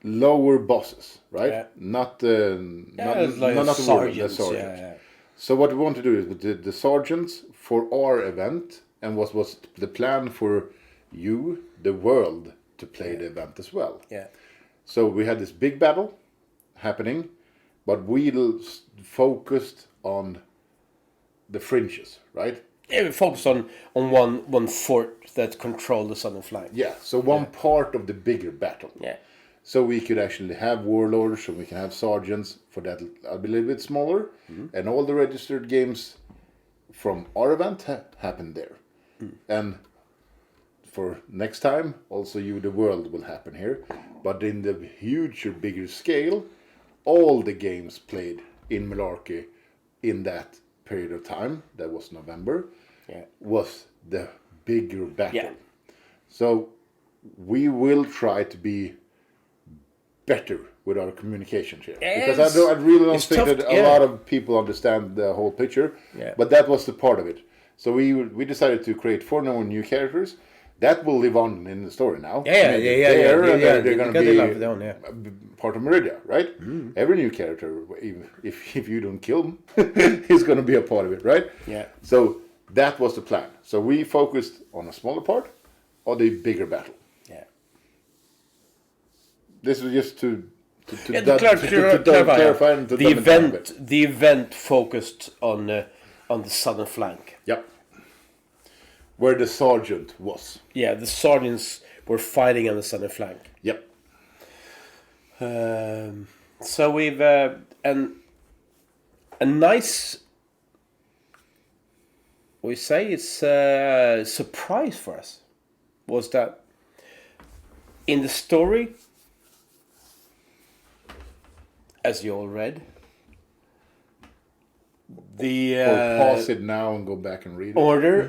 lower bosses, right? Yeah. Not like the sergeants. sergeants. Yeah. So what we want to do is with the sergeants for our event, and what was the plan for you, the world, to play the event as well. Yeah. So we had this big battle happening, but we focused on the fringes, right? Yeah, we focused on one fort that controlled the southern flank. Yeah, so one part of the bigger battle. Yeah. So we could actually have warlords, so we can have sergeants for that a little bit smaller, and all the registered games from our event happened there. And for next time, also the world will happen here, but in the huge, bigger scale, all the games played in Milarki in that period of time, that was November, was the bigger battle. Yeah. So we will try to be better with our communications here, because I really don't think that a lot of people understand the whole picture. Yeah. But that was the part of it. So we decided to create 4 new characters that will live on in the story now. Yeah. They're going to be part of Meridia, right? Every new character, if you don't kill him, he's going to be a part of it, right? Yeah. So that was the plan. So we focused on a smaller part of the bigger battle. Yeah. This was just to clarify. And to the event focused on the southern flank. Yep. Where the sergeant was. Yeah, the sergeants were fighting on the southern flank. Yep. So we've a nice, we say it's a surprise for us, was that In the story, as you all read, the Or pause it now and go back and read it.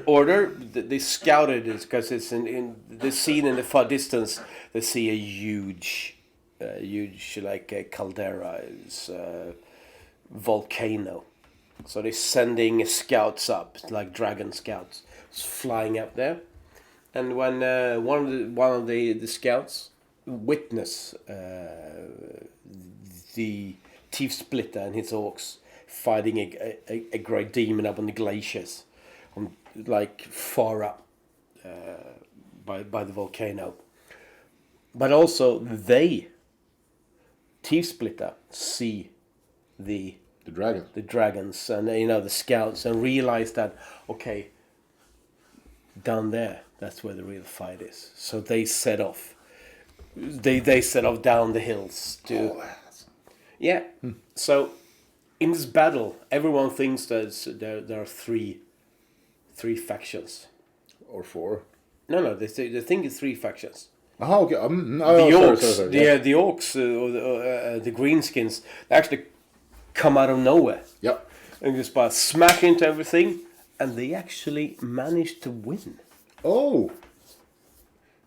order. They scouted it because it's in the scene in the far distance. They see a huge like a caldera, is volcano. So they're sending scouts up, like dragon scouts, flying up there. And when one of the scouts witness the Thief Splitter and his orcs fighting a great demon up on the glaciers, like far up by the volcano. But also Thief Splitter, see the dragons and the scouts and realize that, okay, down there, that's where the real fight is. So they set off. They set off down the hills to. Yeah. So in this battle, everyone thinks that there are three factions. Or 4. No, they think it's 3 factions. Oh, okay. The orcs, the orcs, or the greenskins, they actually come out of nowhere. Yep. And just by smash into everything, and they actually managed to win. Oh.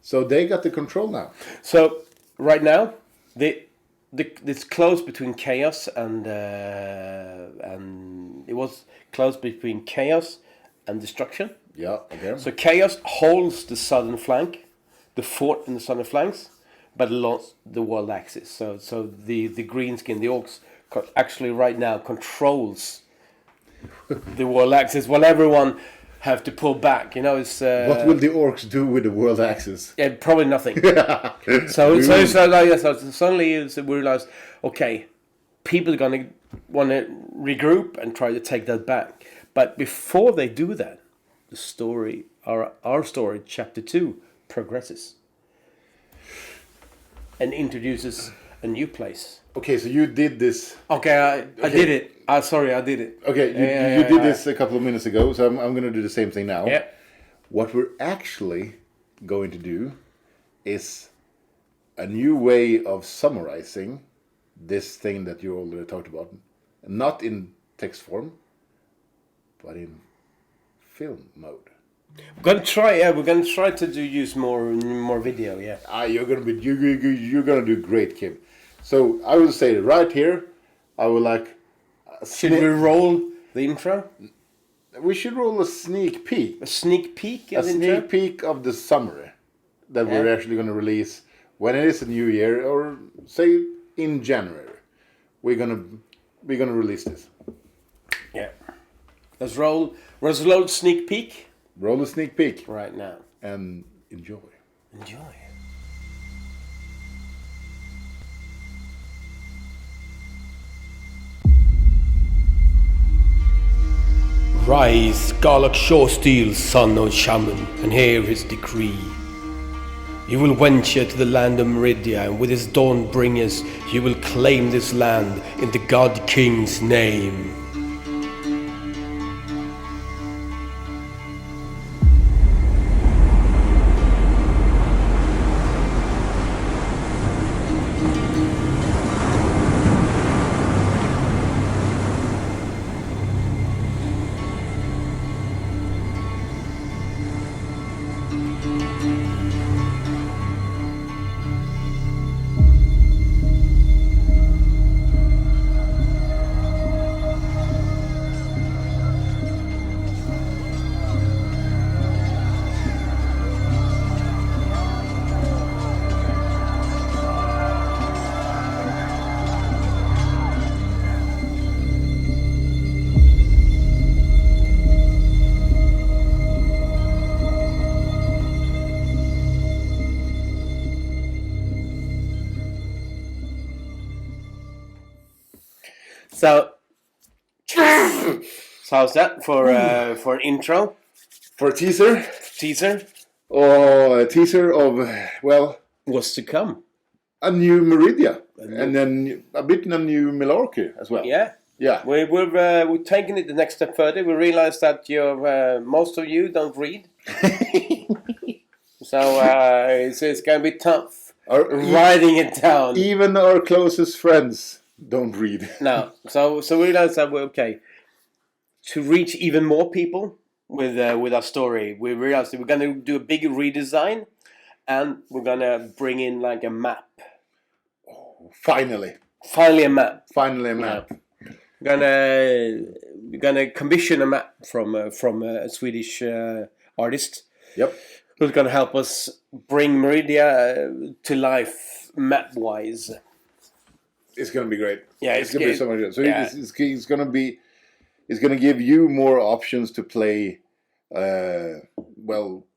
So they got the control now. So right now, it's close between chaos and it was close between chaos and destruction. Yeah. Okay. So chaos holds the southern flank, the fort in the southern flanks, but lost the world axis. So the greenskin, the orcs, actually right now controls the world axis, while everyone have to pull back. It's what will the orcs do with the world axis? Yeah, probably nothing. so suddenly we realize, okay, people are gonna want to regroup and try to take that back. But before they do that, the story, our story, chapter 2, progresses and introduces a new place. Okay, so you did this. Okay, I did it. Sorry, I did it. Okay, you did this a couple of minutes ago, so I'm going to do the same thing now. Yeah. What we're actually going to do is a new way of summarizing this thing that you already talked about. Not in text form, but in film mode. We're gonna try. Yeah, we're gonna try to use more video. Yeah. You're gonna do great, Kim. So I will say right here, I would like. Should we roll the intro? We should roll a sneak peek. A sneak peek. A sneak peek of the summary that we're actually going to release when it is a new year, or say in January. We're gonna release this. Yeah. Let's roll the sneak peek. Roll a sneak peek right now and enjoy. Enjoy. Rise, Garlock Shoresteel, son of Shaman, and hear his decree. You will venture to the land of Meridia, and with his dawn bringers you will claim this land in the God King's name. So how's that for an intro? For a teaser? Or a teaser of, well... what's to come? A new Meridia. And then a bit of a new Milarki as well. Yeah. Yeah. We're taking it the next step further. We realize that most of you don't read. So it's going to be tough writing it down. Even our closest friends don't read. No, so we realized that to reach even more people with our story, we realized that we're going to do a big redesign, and we're going to bring in like a map. Finally a map. Finally a map. We're gonna commission a map from a Swedish artist. Yep. Who's gonna help us bring Meridia to life map wise. It's gonna be great. Yeah, it's gonna be so much good. So yeah. it's gonna give you more options to play.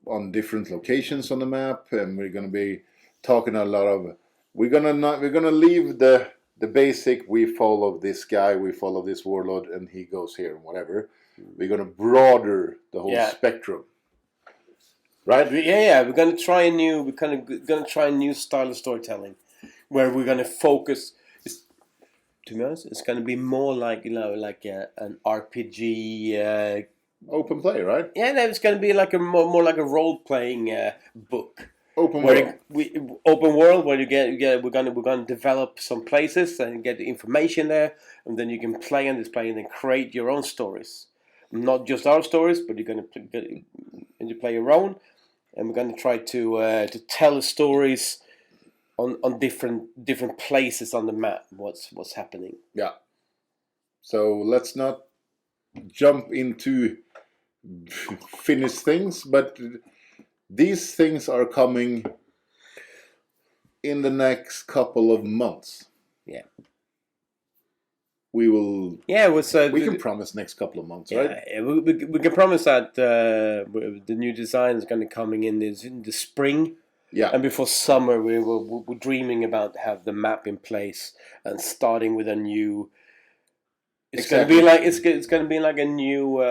On different locations on the map, and we're gonna be talking a lot of. We're gonna leave the basic. We follow this guy, we follow this warlord, and he goes here and whatever. We're gonna broaden the whole spectrum. Right? Yeah. We're gonna try a new style of storytelling, where we're gonna focus. To be honest, it's gonna be more like an RPG. Open play, right? Yeah, it's gonna be like more like a role playing book. Open world. Open world where we're gonna develop some places and get the information there, and then you can play on this play and then create your own stories, not just our stories, but you're gonna play your own, and we're gonna try to tell the stories on different places on the map. What's happening? Yeah. So let's not jump into finished things, but these things are coming in the next couple of months. Yeah. We will. Yeah, we can promise next couple of months, right? Yeah, we can promise that the new design is going to coming in the spring. Yeah. And before summer, we're dreaming about have the map in place and starting with a new. It's going to be like it's going to be like a new.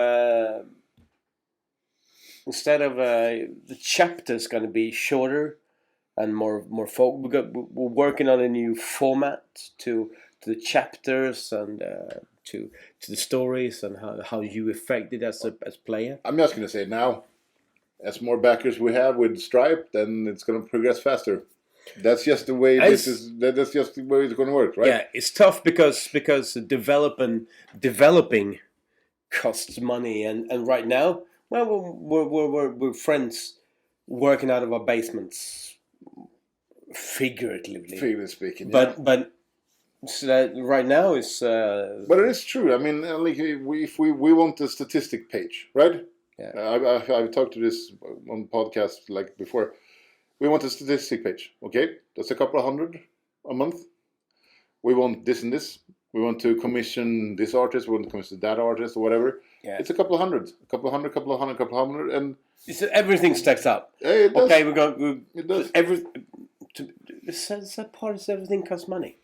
Instead of the chapters going to be shorter and more we're working on a new format to the chapters and to the stories and how you affect it as player. I'm just going to say now, as more backers we have with Stripe, then it's going to progress faster. That's just the way That's just the way it's going to work, right? Yeah, it's tough because developing costs money, and right now. Well, we're friends working out of our basements, figuratively speaking. Yeah. But so that right now is. But it is true. I mean, like if we want a statistic page, right? Yeah. I've talked to this on podcast like before. We want a statistic page. Okay, that's a couple of hundred a month. We want this and this. We want to commission this artist. We want to commission that artist or whatever. Yeah. It's a couple of hundred, and everything stacks up. It does. Okay, it does. The sad part is everything costs money,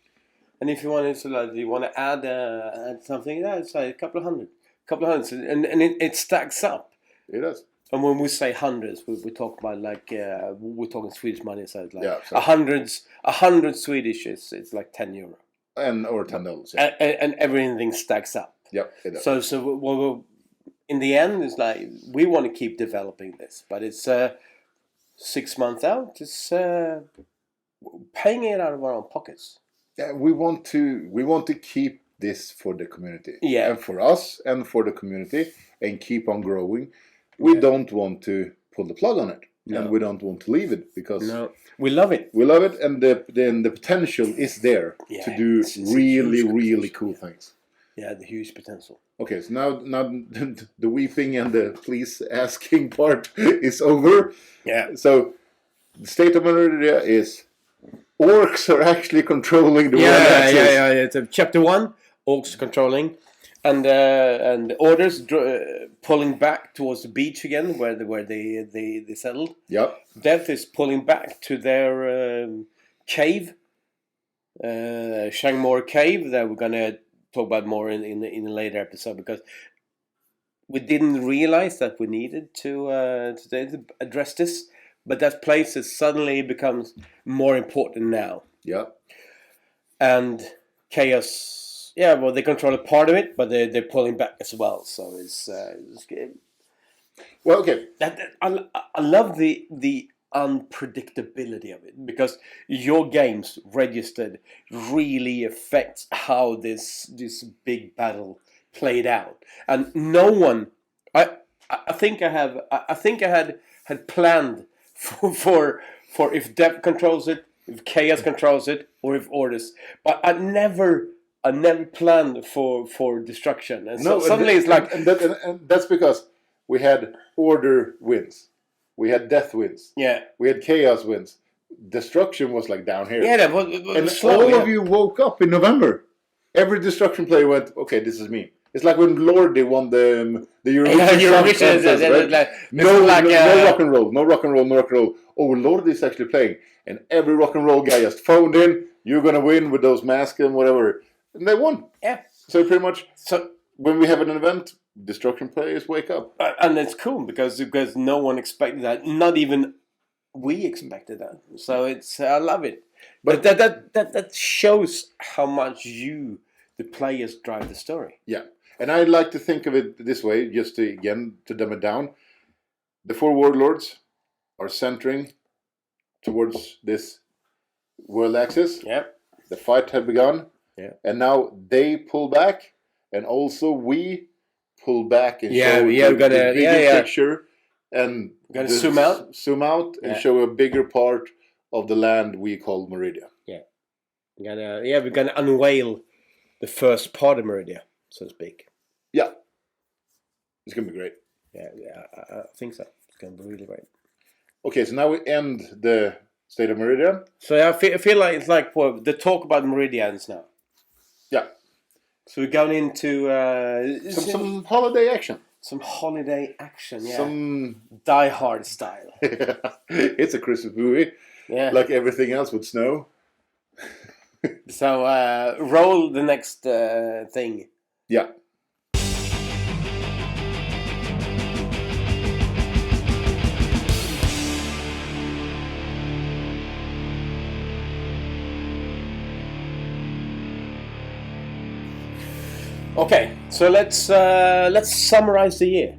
and if you want to add something, it's like a couple of hundred, and it stacks up. It does. And when we say hundreds, we talk about we're talking Swedish money, so it's like a hundred Swedish it's like €10. Or $10. Yeah. And everything stacks up. Yep. It does. So in the end, it's like we want to keep developing this, but it's 6 months out. It's paying it out of our own pockets. Yeah, we want to keep this for the community. Yeah. And for us and for the community, and keep on growing. We don't want to pull the plug on it. No. And we don't want to leave it because we love it. We love it, and the potential is there to do really cool things. Yeah, the huge potential. Okay, so now the weeping and the please asking part is over. Yeah. So the state of Meridia is orcs are actually controlling the world axis. Yeah. It's chapter 1, orcs controlling. And orders pulling back towards the beach again, where they settled. Yep. Death is pulling back to their cave, Shangmore Cave. That we're gonna talk about more in a later episode, because we didn't realize that we needed to address this, but that place has suddenly becomes more important now. Yep. And chaos. Yeah, well, they control a part of it, but they're pulling back as well. So it's good. Well, okay. I love the unpredictability of it, because your games registered really affects how this big battle played out, and no one. I think I had planned for if Dev controls it, if Chaos controls it, or if Orders, but I never planned for destruction, and so suddenly it's like and that's because we had order wins, we had death wins, yeah. we had chaos wins. Destruction was like down here. Yeah, that was And slow, all yeah. of you woke up in November. Every destruction player went, okay, this is me. It's like when Lordi won the Eurovision. Eurovision, Right? No rock and roll, no rock and roll, no rock and roll. Oh, Lordi is actually playing, and every rock and roll guy just phoned in. You're gonna win with those masks and whatever, and they won. Yeah. So pretty much, So when we have an event, destruction players wake up. and it's cool because no one expected that. Not even we expected that. So it's I love it. But that shows how much the players drive the story. Yeah, and I like to think of it this way, just to dumb it down. The four warlords are centering towards this world axis. Yeah. The fight had begun. Yeah. And now they pull back, and also we pull back and show we're gonna the bigger picture, and we're gonna zoom out and show a bigger part of the land we call Meridia. Yeah. We're gonna unveil the first part of Meridia, so to speak. Yeah. It's gonna be great. Yeah, I think so. It's gonna be really great. Okay, so now we end the state of Meridia. So I feel like it's like the talk about Meridians now. Yeah. So we're going into some holiday action. Some holiday action, yeah. Some Die Hard style. It's a Christmas movie. Yeah. Like everything else with snow. So roll the next thing. Yeah. Okay, so let's summarize the year.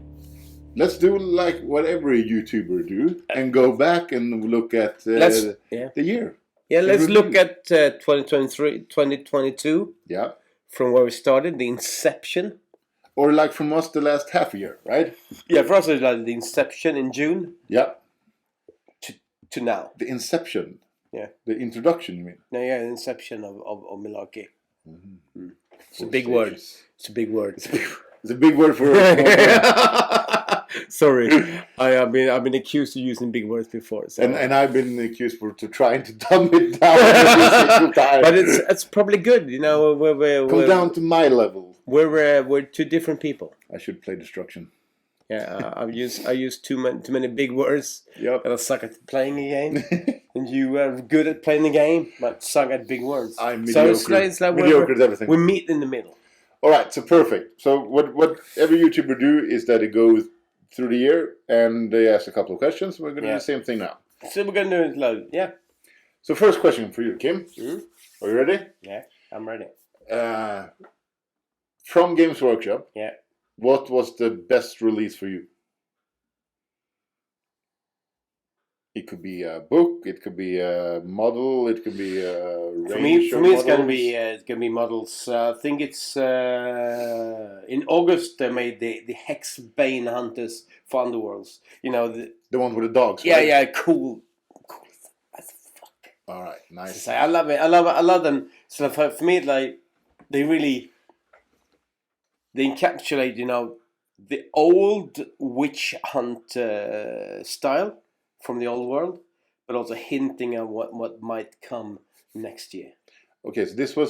Let's do like what every YouTuber do and go back and look at the year. Yeah, let's look at 2023, 2022. Yeah. From where we started, the inception. Or like from us the last half a year, right? Yeah, for us it's like the inception in June. Yeah. To now. The inception. Yeah. The introduction, you mean? No, yeah, the inception of Milarki. Mm-hmm. Mm. It's a big word. It's a big word. It's a big word for Sorry, I've been accused of using big words before. So. And I've been accused for trying to dumb it down every single time. But it's probably good, you know. Come down to my level. We're two different people. I should play destruction. Yeah, I use too many big words. Yep. And I suck at playing a game. And you are good at playing the game, but suck at big words. I'm mediocre. So it's like mediocre at everything. We meet in the middle. All right, so perfect. So what every YouTuber do is that it goes through the year and they ask a couple of questions. We're going to do the same thing now. So we're going to do it, yeah. So first question for you, Kim. Mm-hmm. Are you ready? Yeah, I'm ready. From Games Workshop, yeah. What was the best release for you? It could be a book, it could be a model, it could be a range. For me, it's gonna be models. I think it's in August they made the Hexbane Hunters for Underworlds. You know the one with the dogs. Yeah, right? yeah, cool as fuck. All right, nice. So I love it. I love them. So for me, like they encapsulate, you know, the old witch hunt style from the old world, but also hinting at what might come next year. Okay, so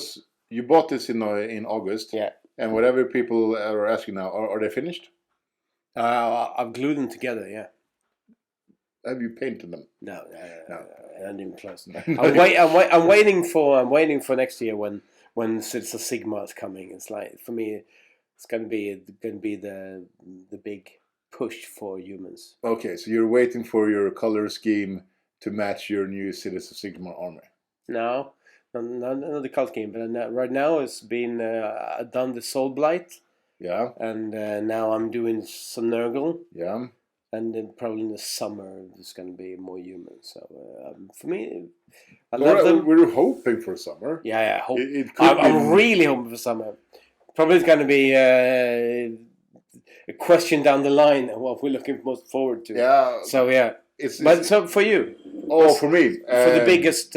you bought this in August. Yeah. And whatever people are asking now, are they finished? I've glued them together. Yeah. Have you painted them? No. I didn't even close. I'm waiting for next year when Cities of Sigmar is coming. It's like for me, it's gonna be the big push for humans. Okay, so you're waiting for your color scheme to match your new Cities of Sigmar armor. No, not the color scheme, but right now it's been I've done the Soul Blight. Yeah. And now I'm doing some Nurgle. Yeah. And then probably in the summer it's going to be more human. So for me, I Well, love them. we're hoping for summer. Yeah, I hope. It could I'm really hoping for summer. Probably it's going to be a question down the line and what we're looking most forward to. Yeah. So yeah. But so for you. Oh, for me. For the biggest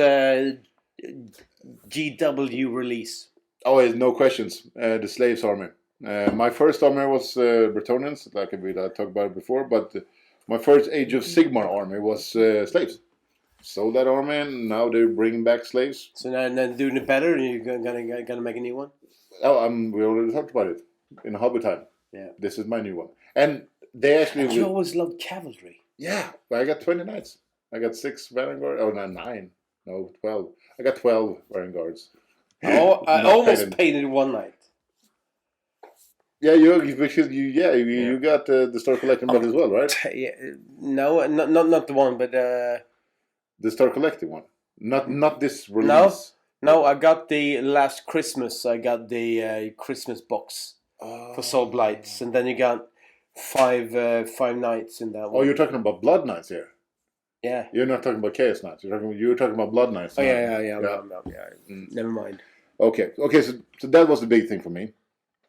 GW release. Oh, no questions. The Slaves Army. My first army was Bretonnians, like I talked about it before, but my first Age of Sigmar army was slaves. Sold that army, and now they're bringing back slaves. So now they're doing it better, and you're gonna make a new one. Oh, we already talked about it in Hobby Time. Yeah, this is my new one, and they actually. But you always loved cavalry. Yeah, I got 20 knights. I got 6 vanguard. Oh, no, 9. No, 12. I got 12 vanguards. Oh, I almost painted one knight. Yeah, you got the Star Collecting one as well, right? No, not the one, but the Star Collecting one. Not this release. No, I got the last Christmas. I got the Christmas box for Soul Blights, and then you got five knights in that one. Oh, you're talking about Blood Knights here. Yeah. You're not talking about Chaos Knights. You're talking about Blood Knights. Oh yeah. Never mind. Okay. So that was the big thing for me.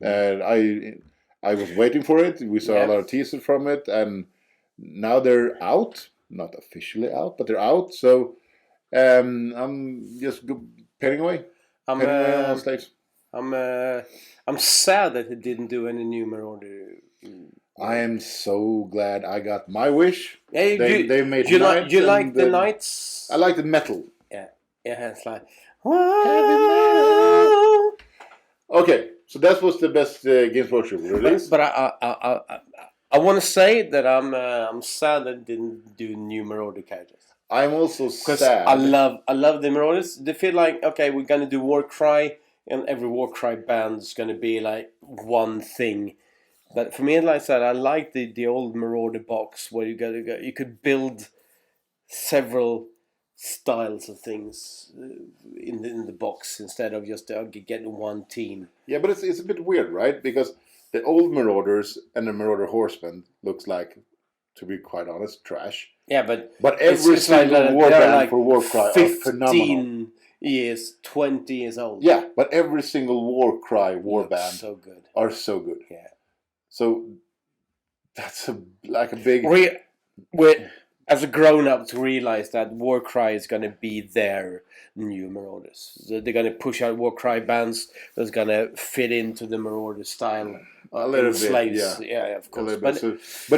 I was waiting for it. We saw a lot of teasers from it, and now they're out. Not officially out, but they're out. So I'm just penning away. On slaves. I'm sad that it didn't do any new Marauder. I am so glad I got my wish. Hey, they made you like the knights? I like the metal. Yeah, it's like. Okay, so that was the best Games Workshop release. But I want to say that I'm sad that it didn't do new Marauder characters. I'm also sad. I love the Marauders. They feel like, okay, we're gonna do Warcry, and every Warcry band is gonna be like one thing. But for me, like I said, I like the old Marauder box where you could build several styles of things in the box instead of just getting one team. Yeah, but it's a bit weird, right? Because the old Marauders and the Marauder Horsemen looks like, to be quite honest, trash. Yeah, but every single warband for Warcry are phenomenal. 15 years, 20 years old. Yeah, but every single Warcry warband are so good. Yeah. So that's a big. As a grown-up, to realize that Warcry is going to be their new Marauders. So they're going to push out Warcry bands that's going to fit into the Marauder style. A little bit, slaves. Yeah, of course. But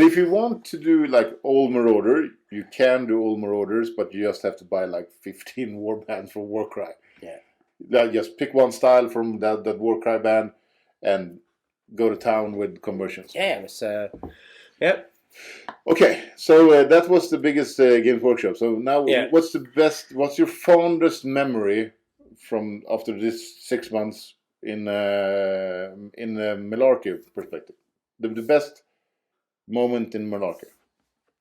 if you want to do like old Marauder, you can do old Marauders, but you just have to buy like 15 warbands for Warcry. Yeah. Just pick one style from that Warcry band and go to town with conversions. Yeah, it's yeah. Okay, so that was the biggest Games Workshop. So now, what's your fondest memory from after this 6 months in Milarki perspective? The best moment in Milarki,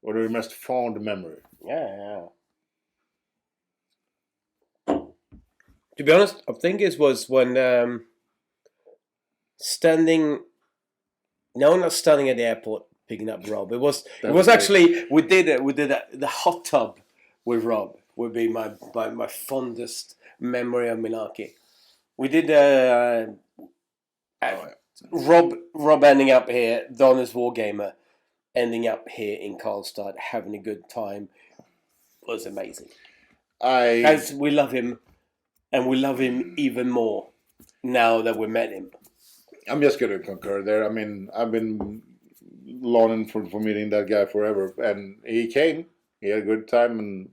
or the most fond memory? Yeah. To be honest, I think it was when not standing at the airport picking up Rob. It was actually we did the hot tub with Rob would be my fondest memory of Milarki. We did Rob ending up here, Donna's Wargamer ending up here in Karlstad, having a good time was amazing. As we love him, and we love him even more now that we met him. I'm just going to concur there. I mean, I've been longing for meeting that guy forever, and he came. He had a good time, and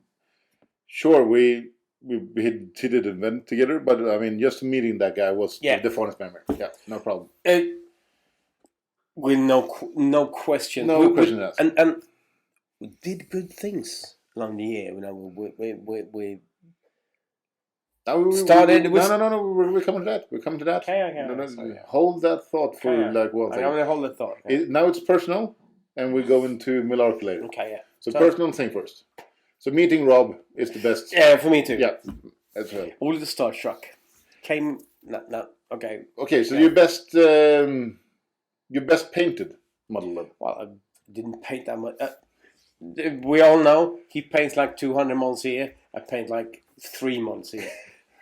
sure, we did an event together. But I mean, just meeting that guy was the fondest memory. Yeah, no problem. With no question. No question asked. And we did good things along the year. We started. No. We're coming to that. We're coming to that. Okay. Hold that thought for like one thing. I'm gonna hold the thought. Now it's personal, and we go into Milarki later. Okay, yeah. So personal thing first. So meeting Rob is the best. Yeah, for me too. Yeah, as well. All the starstruck came. No. Okay. Okay, so your best painted model. Well, Didn't paint that much. We all know he paints like 200 months a year. I paint like 3 months a year.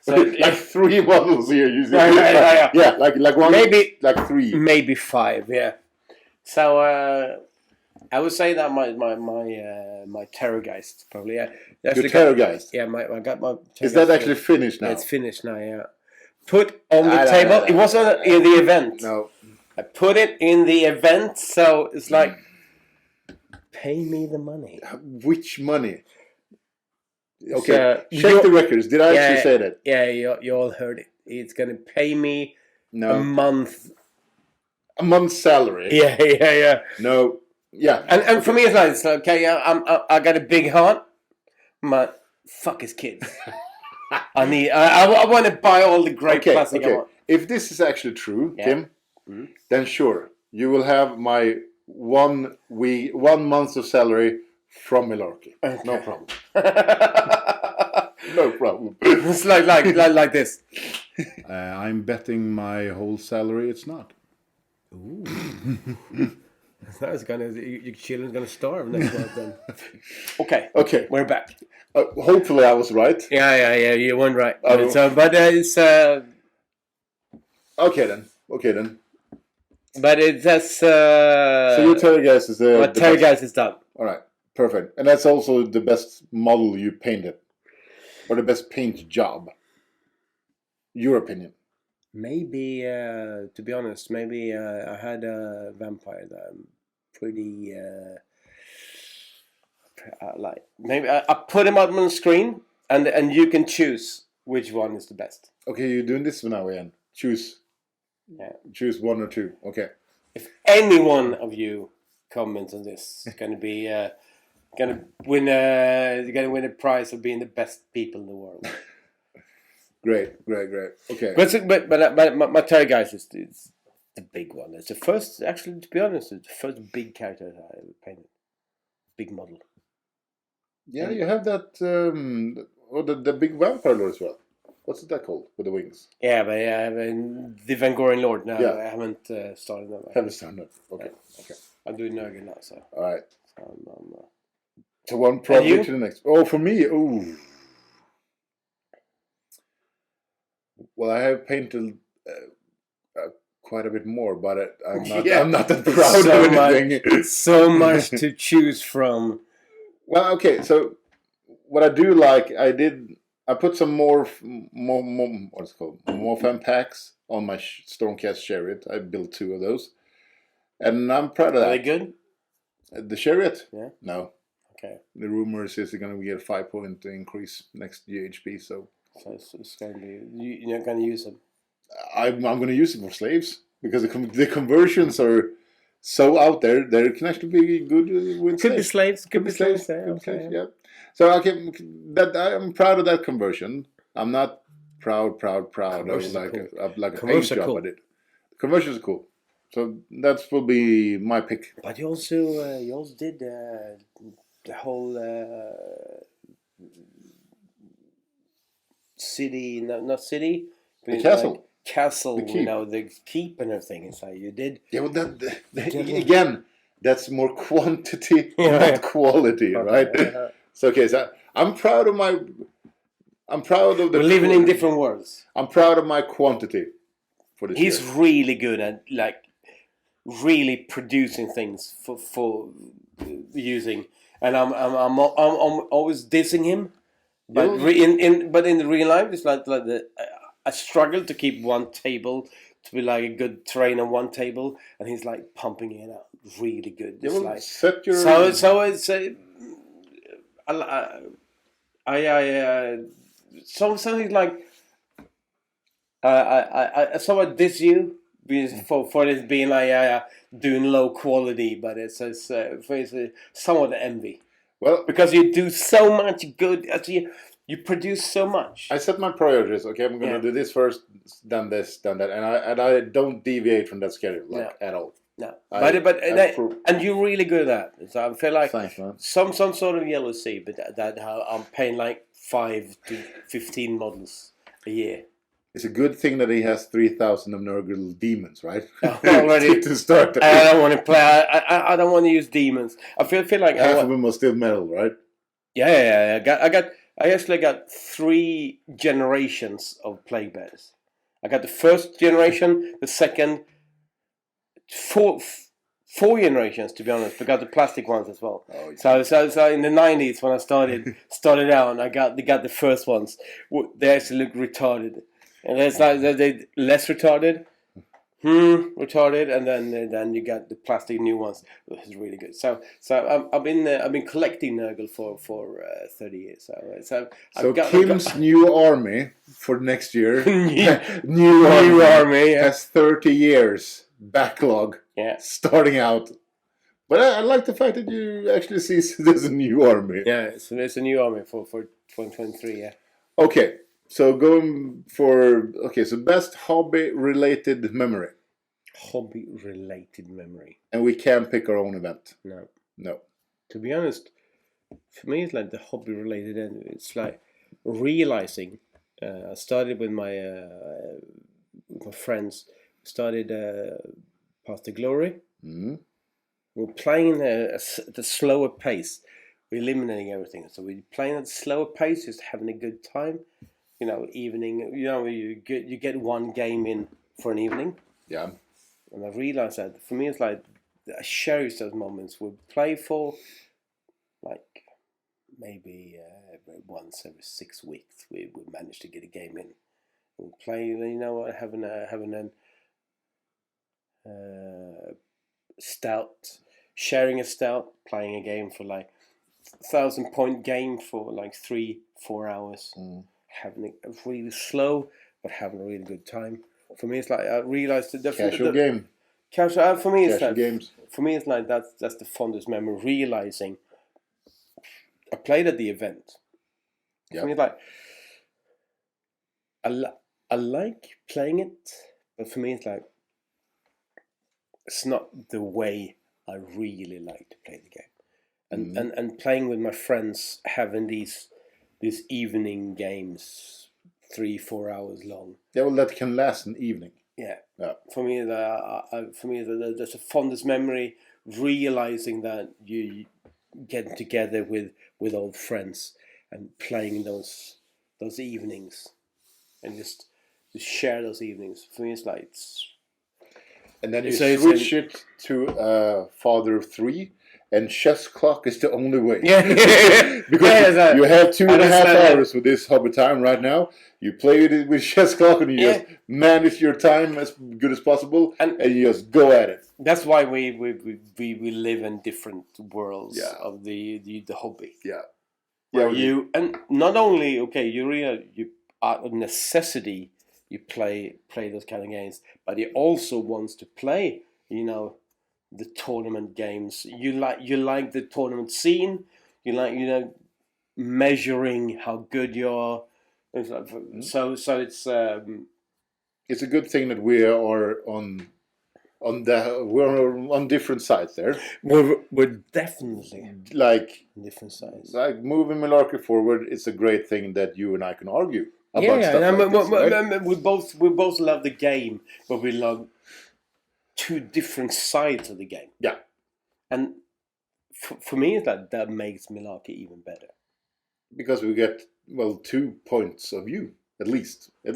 So like 3 models here. You see? Yeah. Like one. Maybe like 3. Maybe 5. Yeah. So I would say that my Terrorgeist probably. Yeah. Your Terrorgeist. Yeah, I got my. Is that actually finished now? Yeah, it's finished now. Yeah. Put on the table. It wasn't in the event. No. I put it in the event, so it's like, pay me the money. Which money? Okay, check the records. Did I actually say that? Yeah, you all heard it. It's gonna pay me a month. A month's salary. Yeah. No. Yeah. And for me, it's like okay. I got a big heart. But fuck his kids. I want to buy all the great plastic. I want. If this is actually true, Kim, then sure, you will have my 1 month of salary from Milarki. Okay. No problem. No problem. It's like this. I'm betting my whole salary it's not. Ooh. That's your children's gonna starve next month then. Okay, we're back. Hopefully I was right. Yeah, you weren't right. But it's Okay then. But it that's so your Terrorgeist is my Terrorgeist is done. All right, perfect. And that's also the best model you painted, or the best paint job. Your opinion? Maybe, to be honest, maybe I had a vampire that I'm pretty like. Maybe I put him up on the screen, and you can choose which one is the best. Okay, you're doing this now again. Choose. Yeah. Choose 1 or 2. Okay. If any one of you comments on this, it's gonna be gonna win a prize of being the best people in the world. Great. Okay. But my Terrorgeist is the big one. It's the first, actually, to be honest, it's the first big character I ever painted. Big model. Yeah, you have that. The big vampire lord as well. What's that called with the wings? Yeah, but I have the Van Goren Lord. No, I haven't started that. Haven't started. Okay. I'm doing Nurgle now, so. All right. So So one project to the next. Oh, for me, well, I have painted quite a bit more, but I'm not that proud of anything. So much to choose from. Well, okay. So what I do like, I put some more what's it called, Morphan packs on my Stormcast Chariot. I built 2 of those, and I'm proud of that. Are they good? The Chariot? Yeah. No. Okay. The rumor is it's going to get a 5-point increase next GHP. So it's going to be, you're not going to use them. I'm going to use it for slaves because the conversions are so out there. They can actually be good with slaves. Could be slaves. Yeah. So I'm proud of that conversion. I'm not proud of like a paint job. Cool. I did. Conversions are cool. So that will be my pick. But you also did the whole city, not city, the castle. Like castle, the keep and everything inside. You did. Yeah, well, again, that's more quantity, not quality, right? So I'm proud of the. We're living in different worlds. I'm proud of my quantity for this. He's really good at really producing things for using, and I'm always dissing him. But in the real life, it's like I struggle to keep one table to be like a good terrain on one table, and he's like pumping it out really good. It's like set your so it's something like I somewhat diss you for it being like doing low quality, but it's somewhat envy. Well, because you do so much good, you produce so much. I set my priorities. Okay, I'm going to do this first, then this, then that, and I don't deviate from that schedule at all. No, and you're really good at that. So I feel like some sort of yellow sea, but that I'm paying like 5 to 15 models a year. It's a good thing that he has 3,000 of Nurgle demons, right? Already. to start. I don't want to play. I don't want to use demons. I feel like half of them are still metal, right? Yeah. I actually got 3 generations of plague bears. I got the first generation, the second, four generations to be honest. I got the plastic ones as well. Oh, yeah. So in the 90s when I started out, I got the first ones. They actually look retarded, and it's like they less retarded. Retarded, and then you got the plastic new ones, which is really good. So I've been collecting Nurgle for 30 years. So Kim's new army for next year, new army has 30 years backlog. Yeah, starting out. But I like the fact that you actually see there's a new army. Yeah, it's a new army for 2023. Yeah. Okay. So going for so best hobby related memory. Hobby related memory. And we can't pick our own event. No. To be honest, for me it's like the hobby related, and it's like realizing. I started with my friends. Started Path to Glory. Mm-hmm. We're playing at a slower pace. We're eliminating everything, so we're playing at a slower pace, just having a good time. Evening. You get one game in for an evening. Yeah. And I realized that for me, it's like I cherish those moments. We play for like maybe once every 6 weeks. We manage to get a game in. We play, having a stout, sharing a stout, playing a game for like 1,000-point game for like 3-4 hours. Having it really slow, but having a really good time. For me, it's like I realized the casual game. Casual for me, it's like games. For me, it's like that's the fondest memory. Realizing I played at the event. Yeah. For me, it's like I like playing it, but for me, it's like it's not the way I really like to play the game. And playing with my friends, having these evening games, 3-4 hours long. Yeah, well, that can last an evening. Yeah. For me, that's the fondest memory. Realizing that you getting together with old friends and playing those evenings, and just share those evenings. For me, it's like. And then you switch it to Father of 3. And chess clock is the only way. Yeah. Because you have 2.5 hours with this hobby time right now. You play it with chess clock and you just manage your time as good as possible, and you just go at it. That's why we live in different worlds of the hobby. Yeah. Where you and not only you out of necessity you play those kind of games, but he also wants to play the tournament games. You like the tournament scene. You like measuring how good you are. So it's a good thing that we are we're on different sides there. We're definitely like different sides. Like moving Milarki forward, it's a great thing that you and I can argue about we both love the game, but we love 2 different sides of the game. Yeah. And for me, it's like that makes Milarki even better. Because we get 2 points of view, at least. We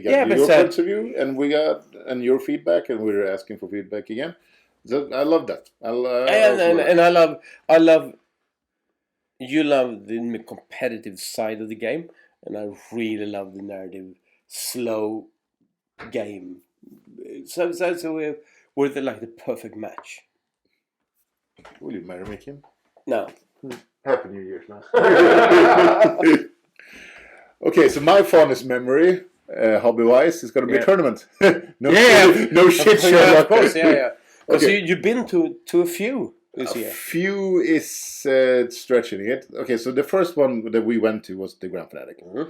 got your points of view, and your feedback, and we're asking for feedback again. So I love that. I love you love the competitive side of the game, and I really love the narrative, slow game. So we're like the perfect match. Will you marry me, Kim? No. Happy New Year's now. Okay, so my fondest memory, hobby-wise, is going to be a tournament. No shit show. Yeah, of course, yeah. Because you've been to a few this year. A few is stretching it. Okay, so the first one that we went to was the Grand Fanatic. Mm-hmm.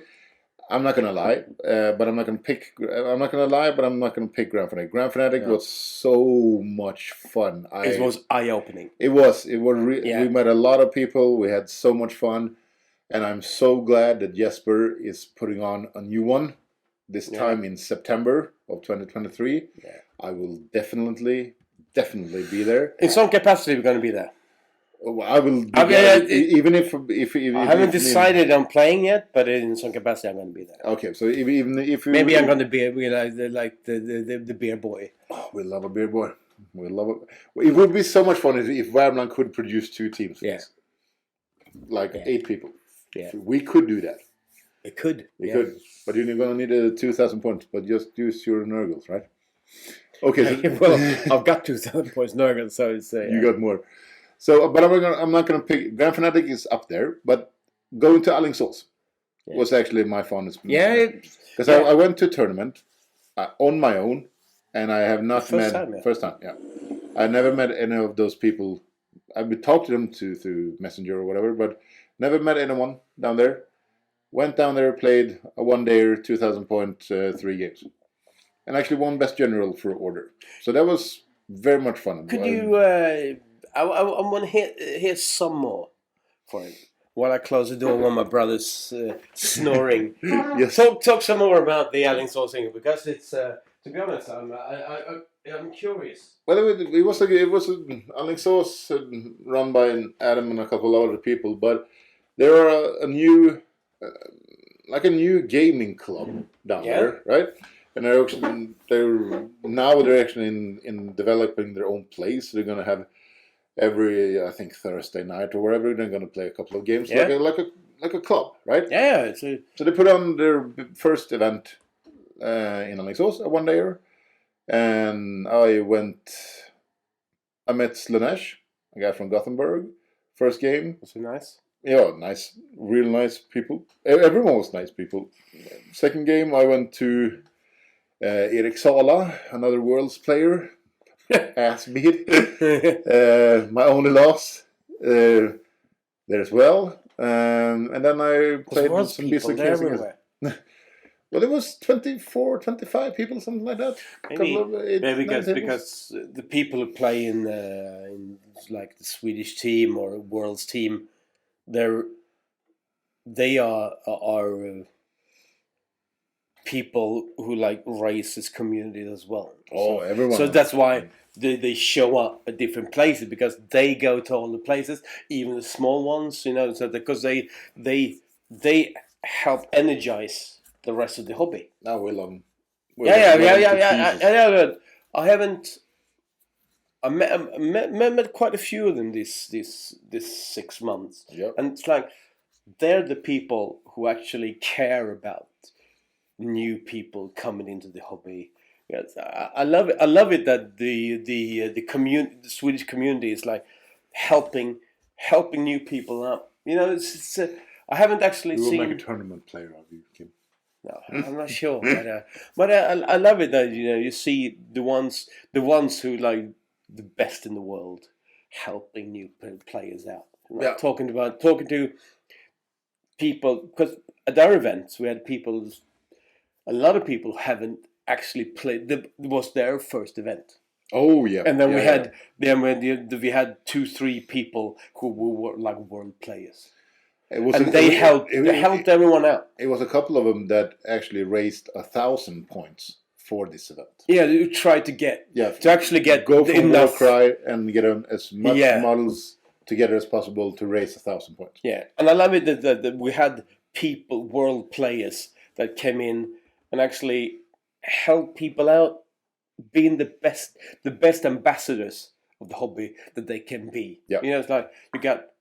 I'm not gonna lie, but I'm not gonna pick. I'm not gonna lie, but I'm not gonna pick Grand Fanatic. Grand Fanatic was so much fun. It was eye-opening. It was. We met a lot of people. We had so much fun, and I'm so glad that Jesper is putting on a new one. this time in September of 2023, I will definitely be there. In some capacity, we're going to be there. I will be there, even if I haven't decided on playing yet, but in some capacity, I'm going to be there. Okay, so even if maybe I'm going to be like the beer boy. Oh, we love a beer boy. We love it. It would be so much fun if Värmland could produce 2 teams. Yeah. Like 8 people. Yeah. We could do that. It could. We could. But you're going to need 2,000 points. But just use your Nurgles, right? Okay. So well, I've got 2,000 points Nurgles, so it's... You got more. So, but I'm not going to pick... Grand Fanatic is up there, but going to Alingsås was actually my fondest. Yeah. Because I went to a tournament on my own, and I have not met... First time, yeah. I never met any of those people. I've talked to them through Messenger or whatever, but never met anyone down there. Went down there, played a 1-dayer, 2,000 point, 3 games. And actually won Best General for Order. So that was very much fun. Could you... I want to hear some more for it. While I close the door while my brother's snoring. Yes. Talk some more about the Alingsås thing, because it's... to be honest, I'm curious. Well, it was Alingsås run by Adam and a couple of other people, but there are a new gaming club down there, right? And they're actually in developing their own place. They're gonna have every, I think, Thursday night or wherever, they're gonna play a couple of games, like a club, right? Yeah. So they put on their first event in Alingsås, a 1-dayer. And I met Slanesh, a guy from Gothenburg. First game. Was he nice? Yeah, nice. Real nice people. Everyone was nice people. Second game, I went to Erik Sala, another Worlds player. Ass beat. My only loss there as well. And then I played some basic games again. Well, it was 24, 25 people, something like that. Maybe because the people who play in like the Swedish team or World's team, they are people who like raise this community as well. Oh, everyone. So that's why they show up at different places, because they go to all the places, even the small ones, so because they help energize the rest of the hobby. Now we love them. Yeah. I met quite a few of them this 6 months. Yep. And it's like they're the people who actually care about new people coming into the hobby. Yes, I love it. I love it that the community, the Swedish community, is like helping new people out. It's I haven't actually seen. We will make a tournament player of you, Kim. No, I'm not sure, but I love it that you see the ones who like the best in the world helping new players out. Talking to people, because at our events we had a lot of people haven't actually played. It was their first event. Oh yeah, and then we had 2-3 people who were like world players. They helped everyone out. It was a couple of them that actually raised 1,000 points for this event. Yeah, you try to get go for enough cry and get as much models together as possible to raise 1,000 points. Yeah, and I love it that we had people, world players, that came in and actually helped people out, being the best ambassadors of the hobby that they can be. Yeah. It's like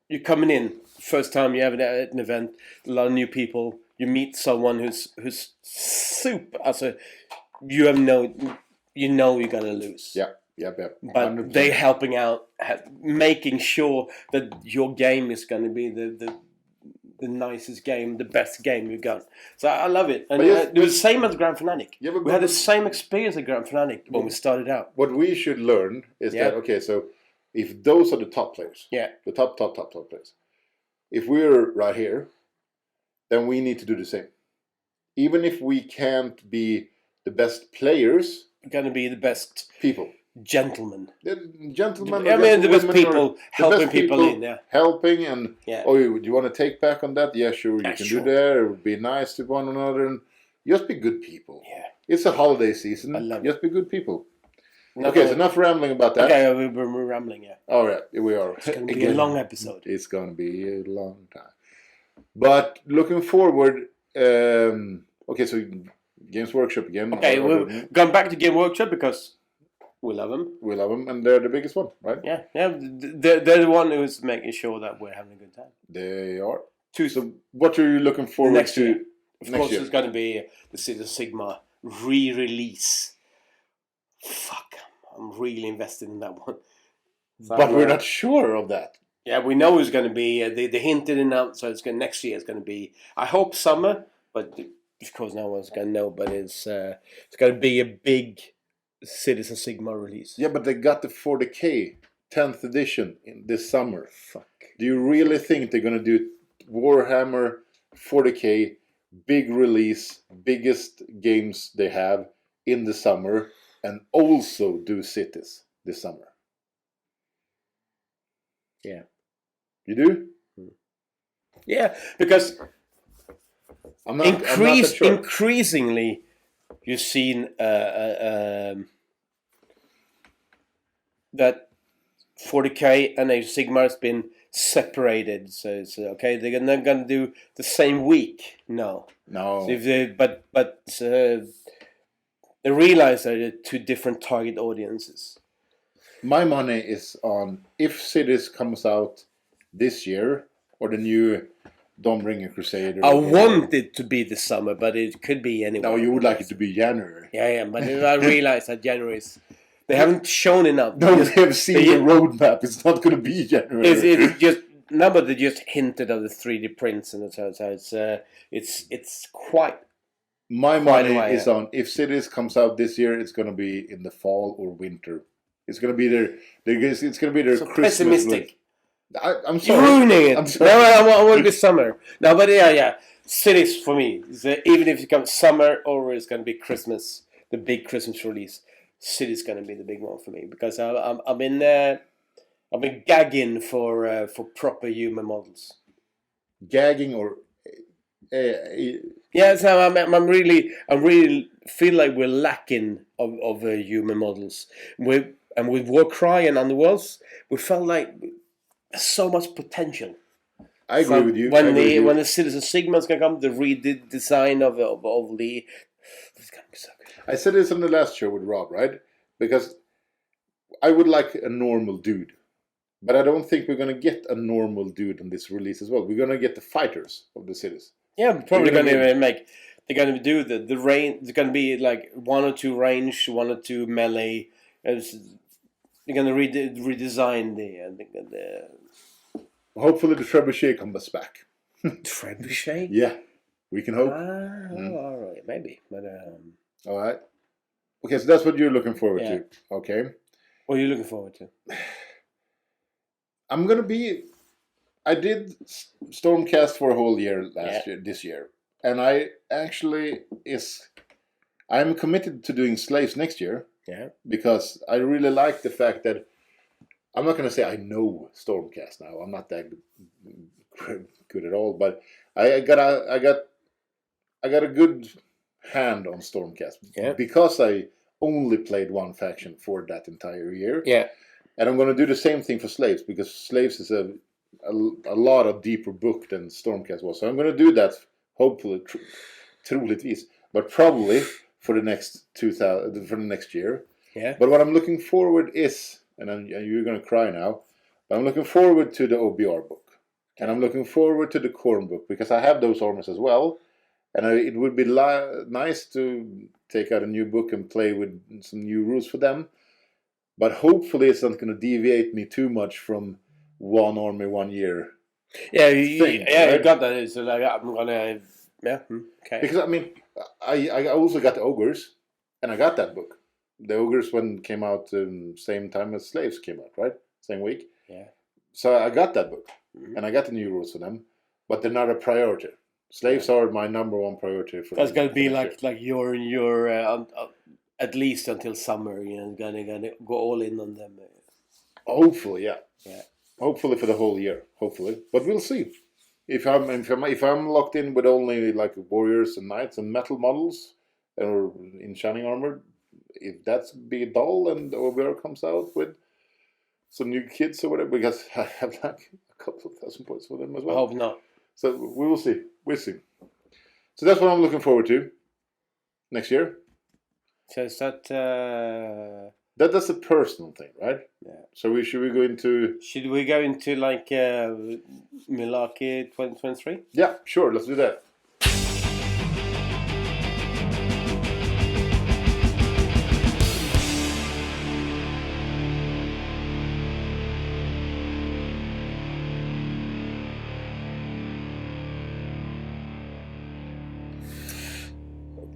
you're coming in first time you have an event, a lot of new people. You meet someone who's super. You're gonna lose. Yeah. But 100%. They helping out, making sure that your game is gonna be the nicest game, the best game you've got. So I love it. And it was the same as Grand Fanatic. Yeah, we had the same experience at Grand Fanatic when we started out. What we should learn is that, okay, so if those are the top players, the top players, if we're right here, then we need to do the same. Even if we can't be the best players, we're going to be the best people. Gentlemen. Gentlemen. I mean, the best people helping people in. Yeah. Helping and, do you want to take back on that? Yeah, sure, you can do that. It would be nice to one another. And Just be good people. Yeah. It's a holiday season. I love Just be good people. No, Okay, so enough rambling about that. Okay, we're rambling, yeah. All right, here we are. It's going to be a long episode. It's going to be a long time. But looking forward, okay, so Games Workshop again. Okay, we've gone back to Game Workshop because we love them. We love them, and they're the biggest one, right? Yeah. They're the one who's making sure that we're having a good time. They are. So what are you looking forward next to year? Of next course, year? it's going to be the City of Sigmar re-release. Fuck, I'm really invested in that one. So But we're not sure of that. Yeah, we know it's going to be. They hinted enough, so next year. It's going to be. I hope summer, but of course no one's going to know. But it's going to be a big Citizen Sigma release. Yeah, but they got the 40K 10th edition in this summer. Fuck. Do you really think they're going to do Warhammer 40K big release, biggest games they have in the summer, and also do cities this summer? Yeah. You do? Yeah, because I'm not that sure. Increasingly, you've seen that 40K and Age of Sigmar has been separated. So it's okay. They're not going to do the same week. No. No. So if they, but they realize that they're two different target audiences. My money is on if Cities comes out this year or the new Dawnbringer Crusader. I want it to be this summer, but it could be anywhere. No, you would like it to be January. Yeah, but I realize that January is... They haven't shown enough. No, they have seen the roadmap. It's not going to be January. It's just... No, but they just hinted of the 3D prints and so it's quite... My money is on if Cities comes out this year, it's going to be in the fall or winter. It's going to be it's going to be their so Christmas. Pessimistic. I'm sorry. You're ruining it. I'm sorry. No, I want it to be summer. No, but yeah. Cities for me. Even if it comes summer or it's going to be Christmas, the big Christmas release, City's going to be the big one for me because I've been gagging for proper human models. Gagging or yeah, so I'm really feel like we're lacking of human models. With Warcry and Underworlds, we felt like there's so much potential. I agree with you. When the Citizen Sigma's gonna come, the redesign of the, it's gonna be so good. I said this on the last show with Rob, right? Because I would like a normal dude, but I don't think we're gonna get a normal dude on this release as well. We're gonna get the fighters of the cities. Yeah, probably gonna make. They're gonna do the range. It's gonna be like 1 or 2 range, 1 or 2 melee. They're gonna redesign the. Hopefully the trebuchet comes back. Trebuchet? Yeah, we can hope. All right, maybe, but all right. Okay, so that's what you're looking forward to. Okay. What are you looking forward to? I'm gonna be. I did Stormcast for a whole year this year, and I actually I'm committed to doing Slaves next year. Yeah. Because I really like the fact that I'm not going to say I know Stormcast now. I'm not that good at all, but I got a good hand on Stormcast because I only played one faction for that entire year. Yeah. And I'm going to do the same thing for Slaves because Slaves is a lot of deeper book than Stormcast was. So I'm going to do that hopefully, troligtvis, but probably for the next year. Yeah. But what I'm looking forward is, and you're going to cry now, but I'm looking forward to the OBR book. And I'm looking forward to the Corn book because I have those armies as well. And it would be nice to take out a new book and play with some new rules for them. But hopefully it's not going to deviate me too much from one army 1 year. Yeah, thing, right? Right? Got that. So like I'm gonna, okay. Because I mean, I also got the Ogres, and I got that book. The Ogres one came out same time as Slaves came out, right? Same week. Yeah. So I got that book, and I got the new rules for them, but they're not a priority. Slaves are my number one priority for. That's gonna be like your at least until summer. You know, gonna go all in on them. Hopefully, yeah. Yeah. Hopefully for the whole year. Hopefully, but we'll see. if I'm locked in with only like warriors and knights and metal models or in shining armor, if that's be dull and OBR comes out with some new kids or whatever, because I have like a couple of thousand points for them as I well. hope not. So we will see. We'll see. So that's what I'm looking forward to next year. So is that? That's a personal thing, right? Yeah. So should we go into? Should we go into like Milarki 2023? Yeah, sure. Let's do that.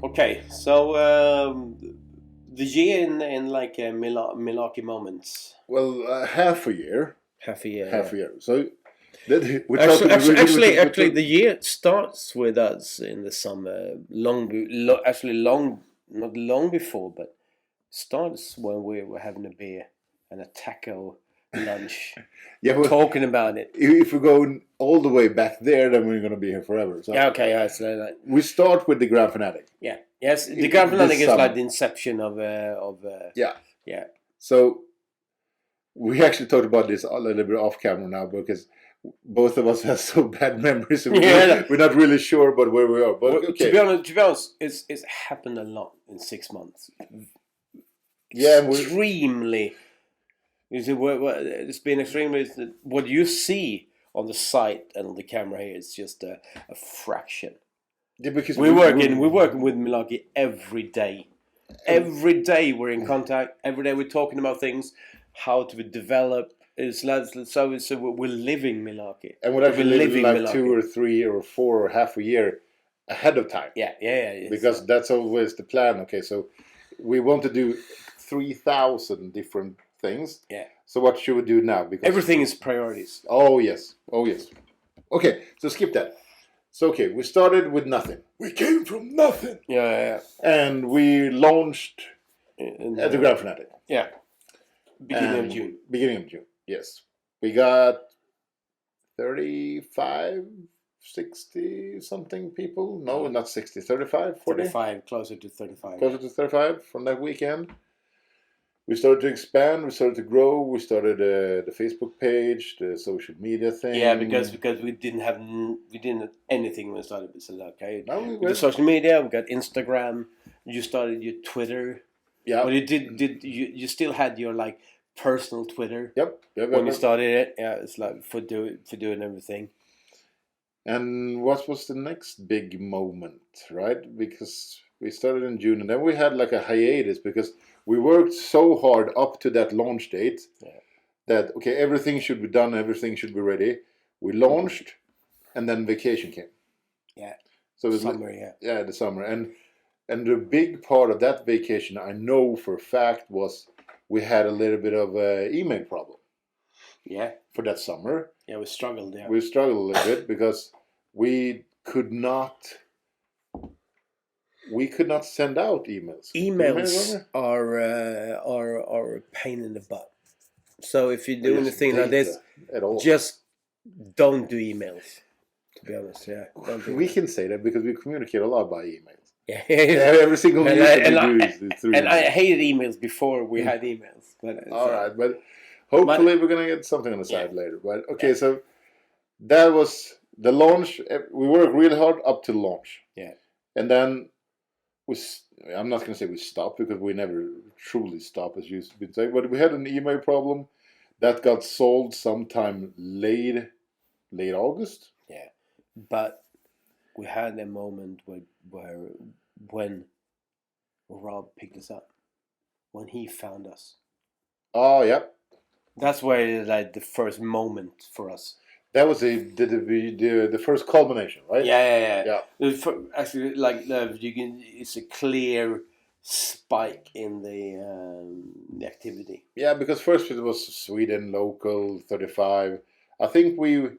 Okay, so the year in like Milarki moments. Well, half a year. Half a year. Half yeah. a year. So Actually, the year starts with us in the summer. Not long before, but starts when we were having a beer and a taco lunch, yeah, well, talking about it. if we go all the way back there, then we're going to be here forever. So Yeah, okay, yeah, so like, we start with the Grand Fanatic. yeah, yes, the Grand Fanatic is summer. like the inception of Yeah. yeah. So we actually talked about this a little bit off camera now because both of us have so bad memories. So we're not really sure about where we are. But Well, okay. to be honest, it's happened a lot in 6 months. Yeah, extremely. It's been extremely. What you see on the site and on the camera here is just a fraction. Yeah, because We're working with Milarki every day. Every day we're in contact. Every day we're talking about things, how to develop. So we're living Milarki. and we're actually living like Milarki. 2 or 3 or 4 or half a year ahead of time. Yeah. Because that's always the plan. Okay, so we want to do 3,000 different things. Yeah. So what should we do now? Because Everything is priorities. Oh yes. Okay, so skip that. So okay, we started with nothing. We came from nothing. Yeah. And we launched at the Grand Fanatic. Yeah. Beginning of June. Beginning of June, yes. We got 35, 60 something people. No, not 60, 35, 40? 35, closer to 35. Closer to 35 from that weekend. We started to expand, we started to grow, we started the Facebook page, the social media thing. Yeah, because we didn't have anything when we started with Milarki. Okay, No, we with the social media, we got Instagram. You started your Twitter. Yeah. But you still had your like personal Twitter. Yep. When you started it, yeah, it's like for doing everything. And what was the next big moment, right? Because we started in June, and then we had like a hiatus because we worked so hard up to that launch date that okay, everything should be done, everything should be ready. We launched, and then vacation came. Yeah. So it was summer, yeah, the summer, and the big part of that vacation, I know for a fact, was we had a little bit of an email problem. Yeah. For that summer. Yeah, we struggled. Yeah. We struggled a little bit because we could not send out emails. Emails are a pain in the butt. So if you do anything like this, at all, just don't do emails. To be honest, yeah. We can say that because we communicate a lot by emails. Yeah. Every single news we do is through and emails. I hated emails before we had emails. But all right, but hopefully we're gonna get something on the side later. But okay, so that was the launch. We worked really hard up to launch. Yeah, and then I'm not going to say we stopped because we never truly stop, as you've been saying. But we had an email problem that got solved sometime late August. Yeah, but we had a moment when Rob picked us up, when he found us. Oh yeah, that's where like the first moment for us. That was the first culmination, right? Yeah. Actually, like it's a clear spike in the activity. Yeah, because first it was Sweden local 35. I think we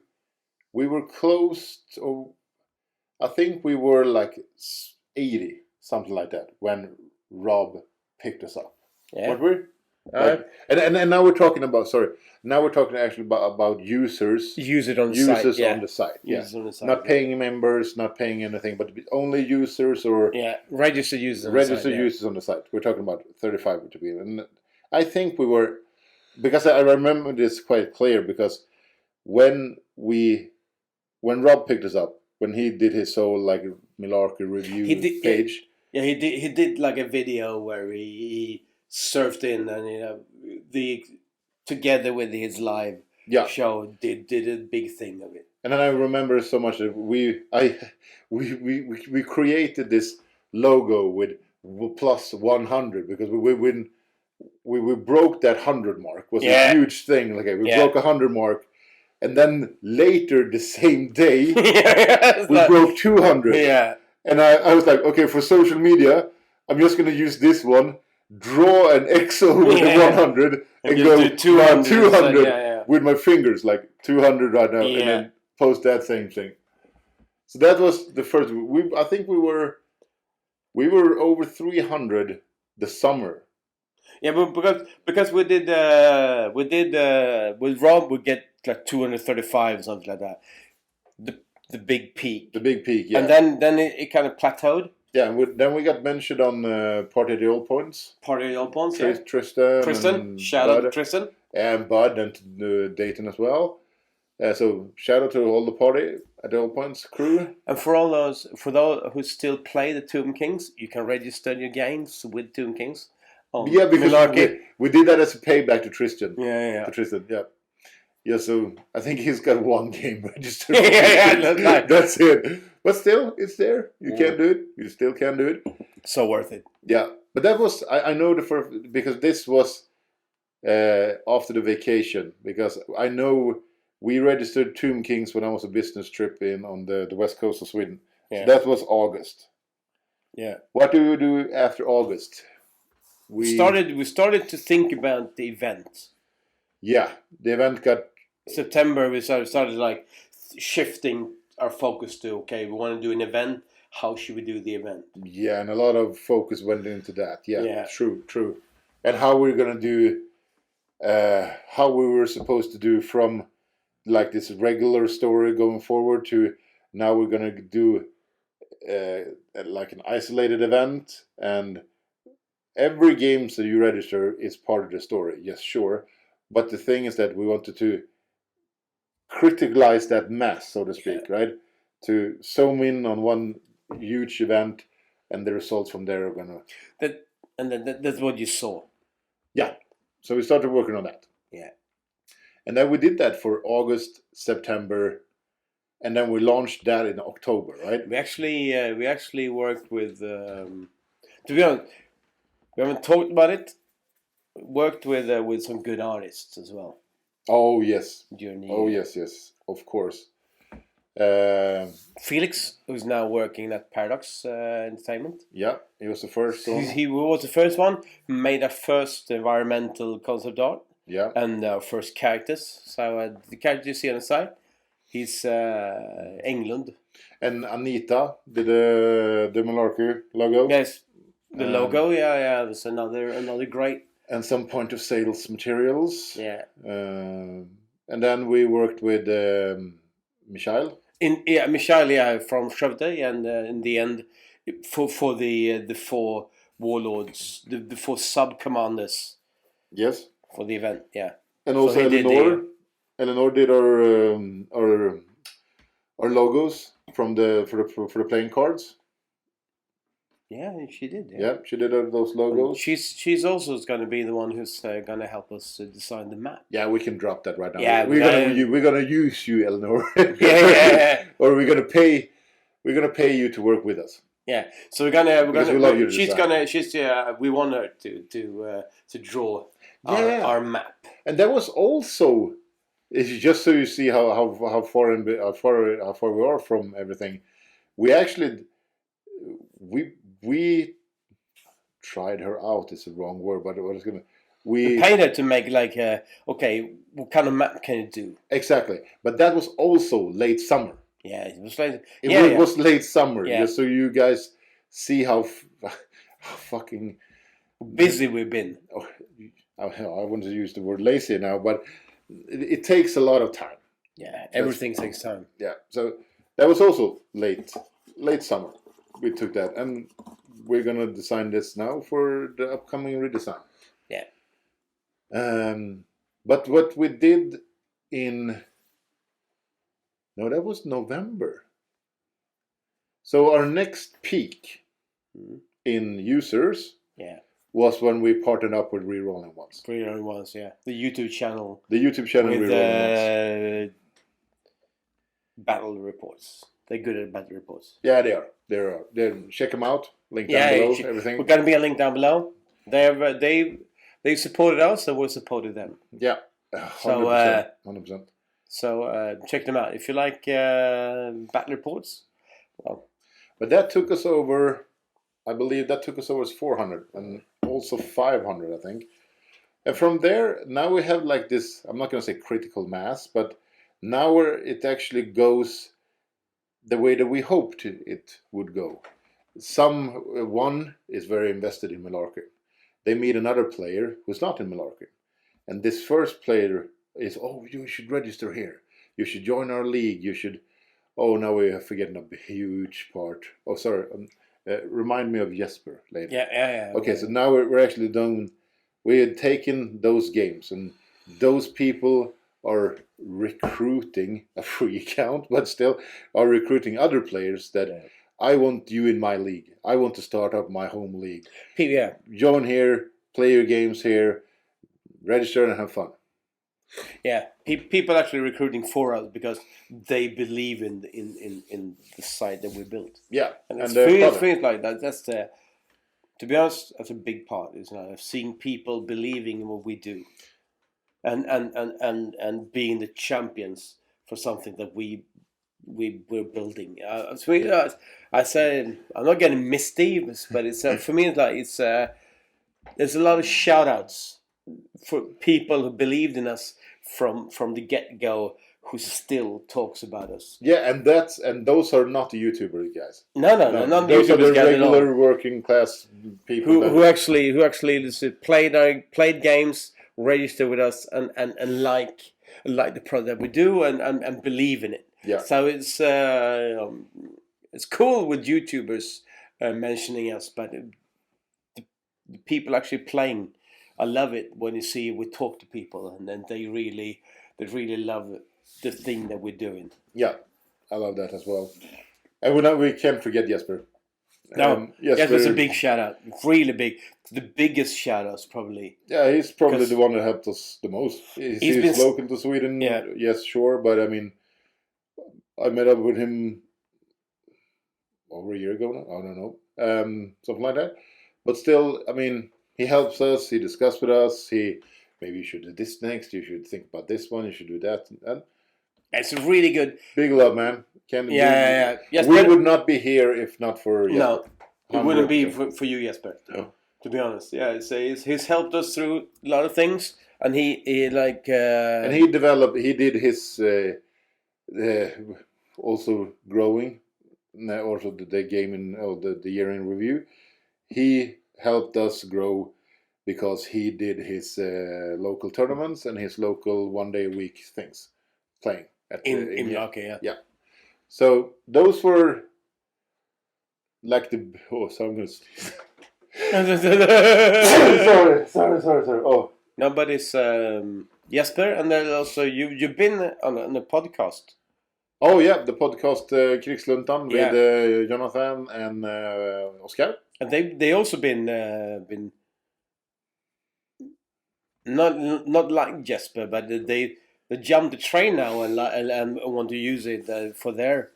were close to, I think we were like 80, something like that, when Rob picked us up. Yeah. What were we? Like, and now we're talking about now we're talking actually about users. Use it on the Users site. Yeah. on the site. Users on the site. Not paying members, not paying anything, but only users or Registered users. Registered users on the site. We're talking about 35 to be. And I think we were, because I remember this quite clear, because when Rob picked us up, when he did his whole like Milarki review page. Yeah, he did like a video where he surfed in and together with his live show did a big thing of it. And then I remember so much that we created this logo with plus 100 because we broke that 100 mark. It was a huge thing. Like we broke 100 mark. And then later the same day, we broke 200. Yeah. And I was like, okay, for social media, I'm just going to use this one, draw an X over the 100, and go 200 with my fingers, like 200 right now, and then post that same thing. So that was the first. I think we were over 300 the summer. Yeah, but because we did with Rob, we get like 235 or something like that. The big peak. The big peak, yeah. And then it kind of plateaued. Yeah, and then we got mentioned on Party at the Old Points. Party at the Old Points, Tristan. Shout out to Tristan. And Bud and to Dayton as well. So shout out to all the Party at the Old Points crew. And for those who still play the Tomb Kings, you can register your games with Tomb Kings. Yeah, because we did that as a payback to Tristan. Yeah. To Tristan, yeah. Yeah, so I think he's got one game registered. That's it. But still, it's there. You can do it. You still can do it. So worth it. Yeah, but that was I know the first, because this was after the vacation, because I know we registered Tomb Kings when I was a business trip on the west coast of Sweden. Yeah. So that was August. Yeah. What do we do after August? We started to think about the event. Yeah, the event got September. We started like shifting our focus to, okay, we want to do an event. How should we do the event? Yeah, and a lot of focus went into that. Yeah. True. And how we're gonna do, how we were supposed to do from like this regular story going forward to now we're gonna do like an isolated event, and every game that you register is part of the story. Yes, sure. But the thing is that we wanted to criticalize that mass, so to speak, right? To zoom in on one huge event, and the results from there are gonna. That's what you saw. Yeah. So we started working on that. Yeah. And then we did that for August, September, and then we launched that in October, right? We actually worked with. To be honest, we haven't talked about it. Worked with some good artists as well. Oh yes. During the year. Yes, of course. Felix, who's now working at Paradox Entertainment. Yeah, he was the first one. He was the first one who made our first environmental concept art. Yeah. And our first characters. So the character you see on the side, he's England. And Anita did the Milarki logo. Yes, the logo. Yeah. That's another great. And some point of sales materials. Yeah. And then we worked with Michael. Michael, from Skövde, and in the end, for the 4 warlords, the 4 sub commanders. Yes. For the event, yeah. And also Eleanor. Eleanor did our logos for the playing cards. Yeah, she did. Yeah, she did those logos. She's also going to be the one who's going to help us design the map. Yeah, we can drop that right now. Yeah, we're gonna use you, Eleanor. yeah. Or we're gonna pay you to work with us. Yeah, so we love you. We want her to draw our map. And that was also, it's just so you see how far we are from everything. We actually we tried her out. It's the wrong word, but what is gonna we paid her to make like okay, what kind of map can you do? Exactly, but that was also late summer. Yeah, it was late. It was late summer, just so you guys see how fucking busy we've been. I want to use the word lazy now, but it takes a lot of time. Yeah, everything takes time. Yeah, so that was also late summer. We took that, and we're gonna design this now for the upcoming redesign. Yeah. But what we did that was November. So our next peak in users was when we partnered up with Rerolling Ones. Rerolling Ones, yeah. The YouTube channel. The YouTube channel with Rerolling Ones. Battle reports. They're good at battle reports. Yeah, they are. Check them out. Link down below. Everything. We're gonna be a link down below. They supported us, and we supported them. Yeah, 100%. 100%. So check them out if you like battle reports. Well, but that took us over. I believe that took us over 400 and also 500, I think. And from there, now we have like this. I'm not going to say critical mass, but now it actually goes the way that we hoped it would go. One is very invested in Milarki. They meet another player who's not in Milarki, and this first player is, you should register here. You should join our league. You should. Oh, now we are forgetting a huge part. Oh, sorry. Remind me of Jesper later. Yeah. Okay, so now we're actually done. We had taken those games, and those people are recruiting a free account, but still are recruiting other players that I want you in my league. I want to start up my home league. Yeah. Join here, play your games here, register and have fun. Yeah, people actually recruiting for us because they believe in the site that we built. Yeah, and things like that. That's to be honest, that's a big part. Is seeing people believing in what we do, and being the champions for something that we're building. I say I'm not getting misty, but it's for me it's there's a lot of shout outs for people who believed in us from the get-go, who still talks about us. Yeah, and those are not the YouTuber guys. No, not those YouTubers, are the regular working class people who actually played games, register with us, and like the product that we do, and believe in it. Yeah. So it's cool with YouTubers mentioning us, but the people actually playing. I love it when you see we talk to people and then they really love the thing that we're doing. Yeah, I love that as well. And we can't forget Jesper. No, Jesper's a big shout out, really big. The biggest shout outs probably. Yeah, he's probably the one that helped us the most. He's local to Sweden. Yeah. Yes, sure, but I mean, I met up with him over a year ago now. I don't know, something like that. But still, I mean. He helps us. He discusses with us. Maybe you should do this next. You should think about this one. You should do that. And it's really good. Big love, man. Yeah. Yes, we would not be here if not for Jesper. No, it wouldn't be for you, Jesper. No. To be honest, yeah. He's helped us through a lot of things, and he like. And he developed. He did his also growing. Also the game in the year in review. He helped us grow because he did his local tournaments and his local 1 day a week things playing in Milarki, yeah. So those were like the so I'm gonna sorry. Oh no, but it's Jesper, and then also you've been on a podcast. Oh yeah, the podcast Krigsluntan with Jonathan and Oscar. And they also been not like Jesper, but they jumped the train now and want to use it for their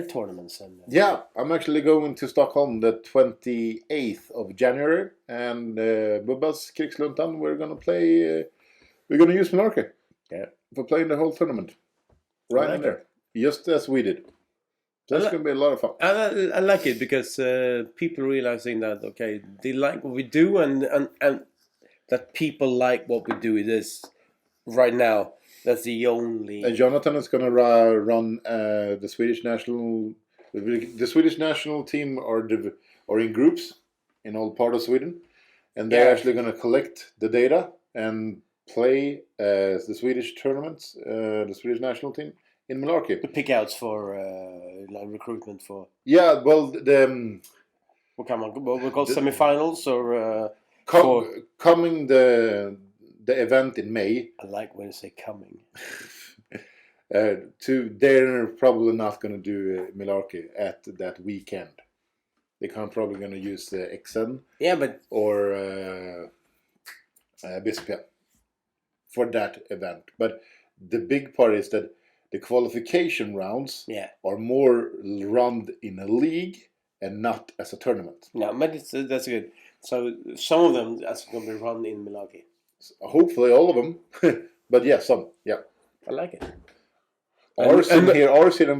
tournaments. And yeah, I'm actually going to Stockholm the 28th of January, and Bubba's Krigsluntan we're gonna play. We're gonna use Milarki for playing the whole tournament right in there, just as we did. So that's going to be a lot of fun. I like it because people realizing that they like what we do and that people like what we do. It is right now. That's the only. Jonathan is going to run the Swedish national. The Swedish national team are in groups in all part of Sweden, and they're Yeah. actually going to collect the data and play the Swedish tournaments, the Swedish national team in Milarki. The pickouts for like recruitment for Yeah, well, the what we call semifinals or coming the event in May. I like when you say coming. They're probably not going to do Milarki at that weekend. They can't probably going to use the XN or Bispia for that event. But the big part is that the qualification rounds are more run in a league and not as a tournament. No, but that's good. So some of them are going to be run in Milarki. Hopefully all of them, but yeah, some. Yeah, I like it. Ours in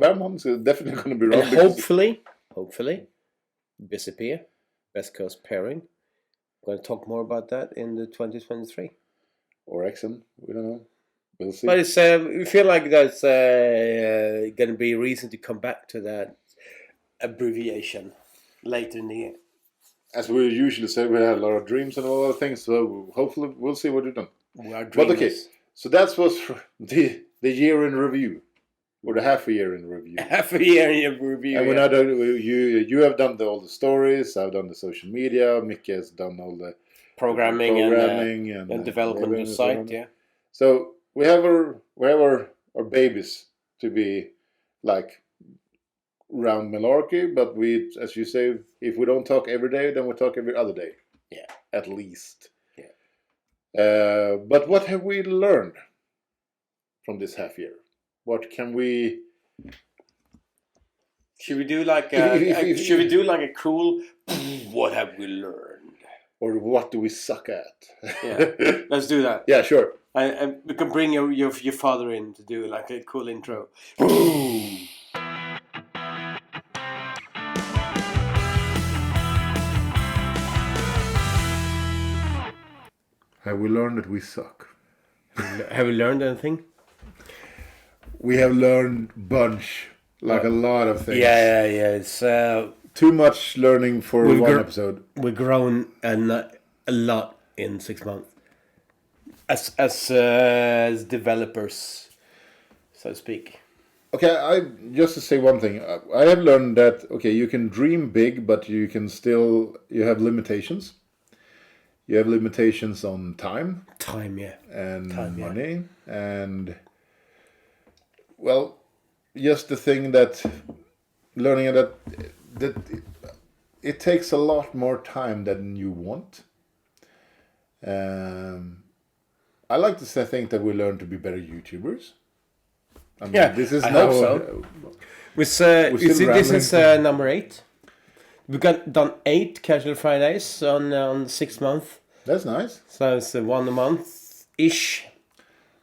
Värmland, so definitely going to be run. And hopefully, Bispia, West Coast pairing. We're going to talk more about that in the 2023. Or XN, we don't know. We'll see. But it's we feel like that's going to be a reason to come back to that abbreviation later in the year. As we usually say, we have a lot of dreams and a lot of things, so hopefully we'll see what we've done. We are but dreamers. okay, so that was the year in review, or the half a year in review. Half a year in review. And we're not you have done all the stories, I've done the social media, Mickey has done all the programming and development of the site, yeah. So we have our babies to be like around Milarki, but we, as you say, if we don't talk every day, then we talk every other day. Yeah. At least. Yeah. But what have we learned from this half year? What can we... Should we do like a cool what have we learned? Or what do we suck at? Yeah. Let's do that. Yeah, sure. And we can bring your father in to do like a cool intro. Have we learned that we suck? Have you learned anything? We have learned bunch, like a lot of things. Yeah. It's too much learning for one episode. We've grown a lot in 6 months as developers, so to speak. Okay, just to say one thing, I have learned that you can dream big, but you have limitations. You have limitations on time. And money. And, well, just the thing that, learning that it takes a lot more time than you want. I like to think that we learn to be better YouTubers. I mean, this is this is number 8. We've done 8 casual Fridays on 6 months. That's nice. So it's 1 a month-ish.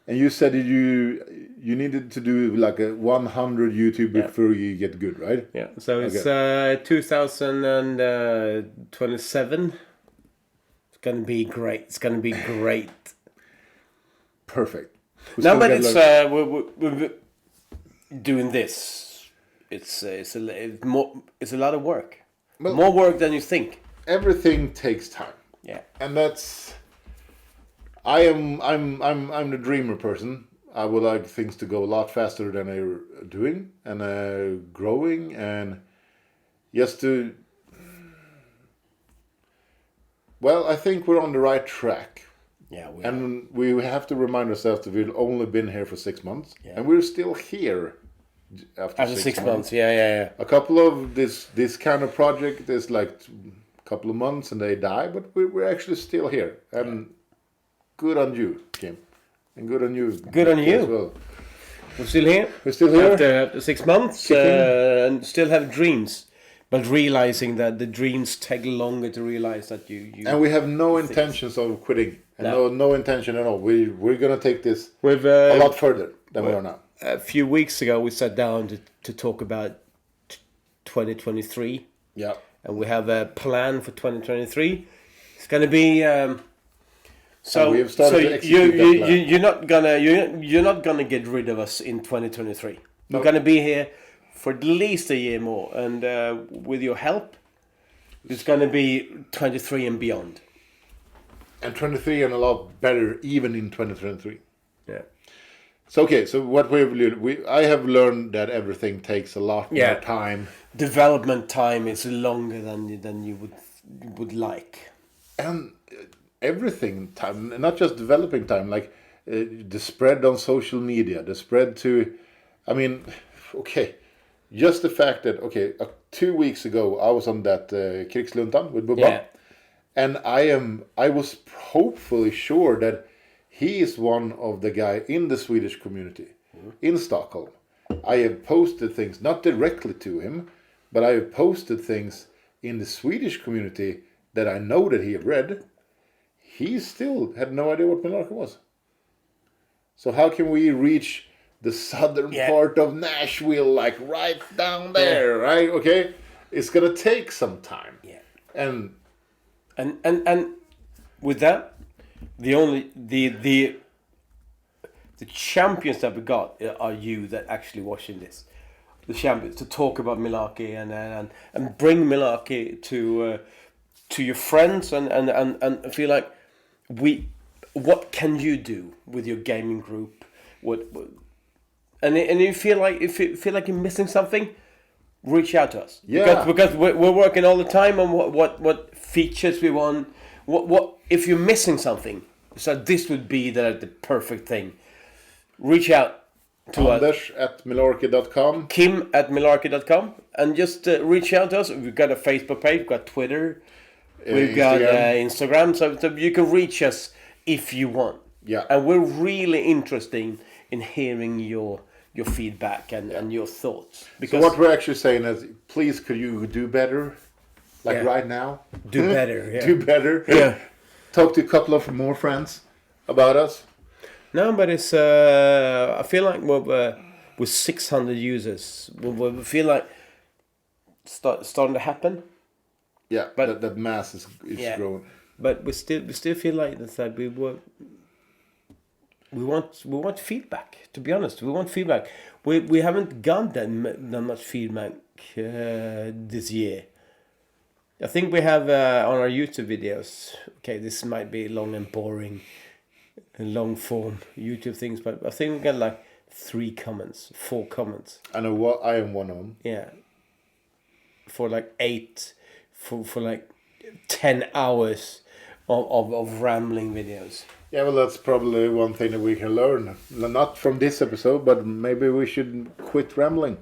And you said you needed to do like a 100 YouTube before you get good, right? Yeah. So it's 2027. It's gonna be great. Perfect. No, but it's we're doing this. It's a lot of work. Well, more work than you think. Everything takes time. Yeah. And that's I'm the dreamer person. I would like things to go a lot faster than they're doing and growing, and just to. Well, I think we're on the right track. Yeah, and we have to remind ourselves that we've only been here for 6 months, and we're still here after 6 months. Yeah. A couple of this kind of project is like a couple of months and they die, but we're actually still here. And good on you, Kim, and good on you. Good on you as well. We're still here. After 6 months, and still have dreams. But realizing that the dreams take longer to realize that you and we have no intentions of quitting. And no intention at all. We're gonna take this a lot further than we are now. A few weeks ago, we sat down to talk about 2023. Yeah. And we have a plan for 2023. It's gonna be so. We have started to execute that plan. You're not gonna get rid of us in 2023. No. We're gonna be here for at least a year more, and with your help, it's gonna be 23 and beyond. And 23 and a lot better even in 2023. Yeah. So okay, so what I have learned that everything takes a lot more time. Development time is longer than you would like. And everything time, not just developing time, like the spread on social media, the spread to, I mean, okay, just the fact that, okay, 2 weeks ago I was on that Krigsluntan with Bubba. Yeah. And I was hopefully sure that he is one of the guy in the Swedish community in Stockholm. I have posted things, not directly to him, but I have posted things in the Swedish community that I know that he have read. He still had no idea what Milarki was. So how can we reach the southern part of Nashville, like right down there, right? Okay, it's gonna take some time. Yeah. And with that, the champions that we got are you that actually watching this. The champions to talk about Milarki and bring Milarki to your friends and feel like what can you do with your gaming group? And you feel like you're missing something, reach out to us. Yeah. Because we're working all the time on what features we want. What if you're missing something? So this would be the perfect thing. Reach out to Anders at Milarki.com. Kim at Milarki.com and just reach out to us. We've got a Facebook page, we've got Twitter, we've got Instagram, so you can reach us if you want. Yeah. And we're really interested in hearing your feedback and your thoughts. Because so what we're actually saying is, please, could you do better? Like right now? Do better, yeah. Do better. Yeah. Talk to a couple of more friends about us. No, but it's I feel like with 600 users, we feel like starting to happen. Yeah, but that mass is growing. But we still feel like that we want feedback. To be honest, we want feedback. We haven't gotten that much feedback this year. I think we have on our YouTube videos. Okay, this might be long and boring, and long form YouTube things, but I think we got like 4 comments. I know what I am one of them. Yeah. For like 8, for like 10 hours of rambling videos. Yeah, well, that's probably one thing that we can learn. Not from this episode, but maybe we should quit rambling.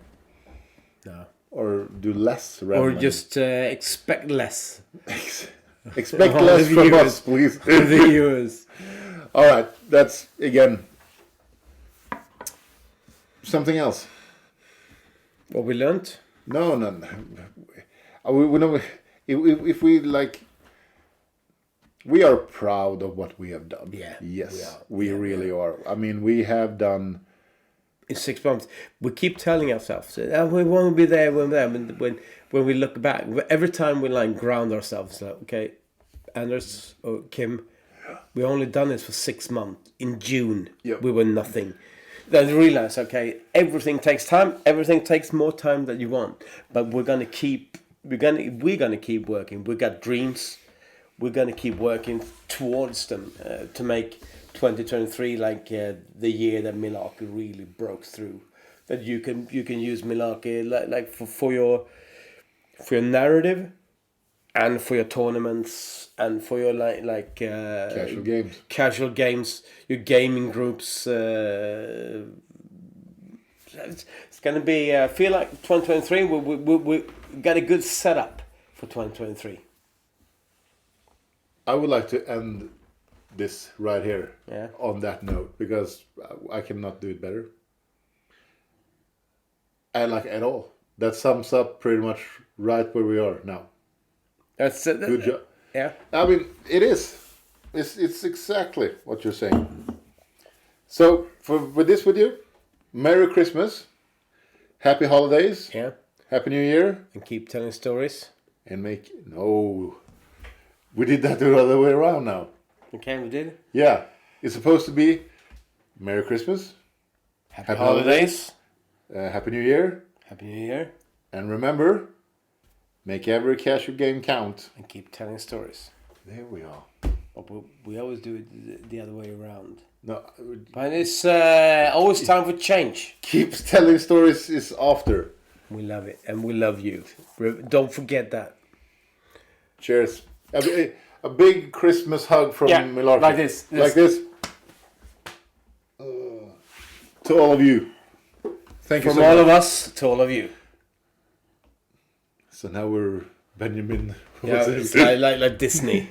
No. Or do less rambling. Or just expect less. Expect less from us, please. The viewers. All right, that's, again, something else. What we learned? No. If we like... We are proud of what we have done. Yeah. Yes, we really are. I mean, we have done... In 6 months, we keep telling ourselves, we want to be there when we look back. Every time we like ground ourselves, okay, Anders or Kim, we only done this for 6 months. In June, we were nothing. Then realize, okay, everything takes time. Everything takes more time than you want. But we're gonna keep working. We got dreams. We're gonna keep working towards them to make 2023 like the year that Milarki really broke through. That you can use Milarki like for your narrative, and for your tournaments, and for your like casual games, your gaming groups. It's gonna be. I feel like 2023. We got a good setup for 2023. I would like to end this right here on that note, because I cannot do it better. And like at all. That sums up pretty much right where we are now. That's it. Good job. Yeah. I mean, it is. It's exactly what you're saying. So with this with you, Merry Christmas, Happy Holidays, Happy New Year, and keep telling stories. And we did that the other way around now. Okay, we did. Yeah, it's supposed to be Merry Christmas, Happy Holidays, Happy New Year, Happy New Year, and remember, make every casual game count and keep telling stories. There we are. But we always do it the other way around. No, But it's always time for change. keep telling stories is after. We love it, and we love you. Don't forget that. Cheers. A big Christmas hug from Milarki. like this. Like this. To all of you. Thank you From so all much. of us to all of you. So now we're Benjamin. Yeah, it's like Disney.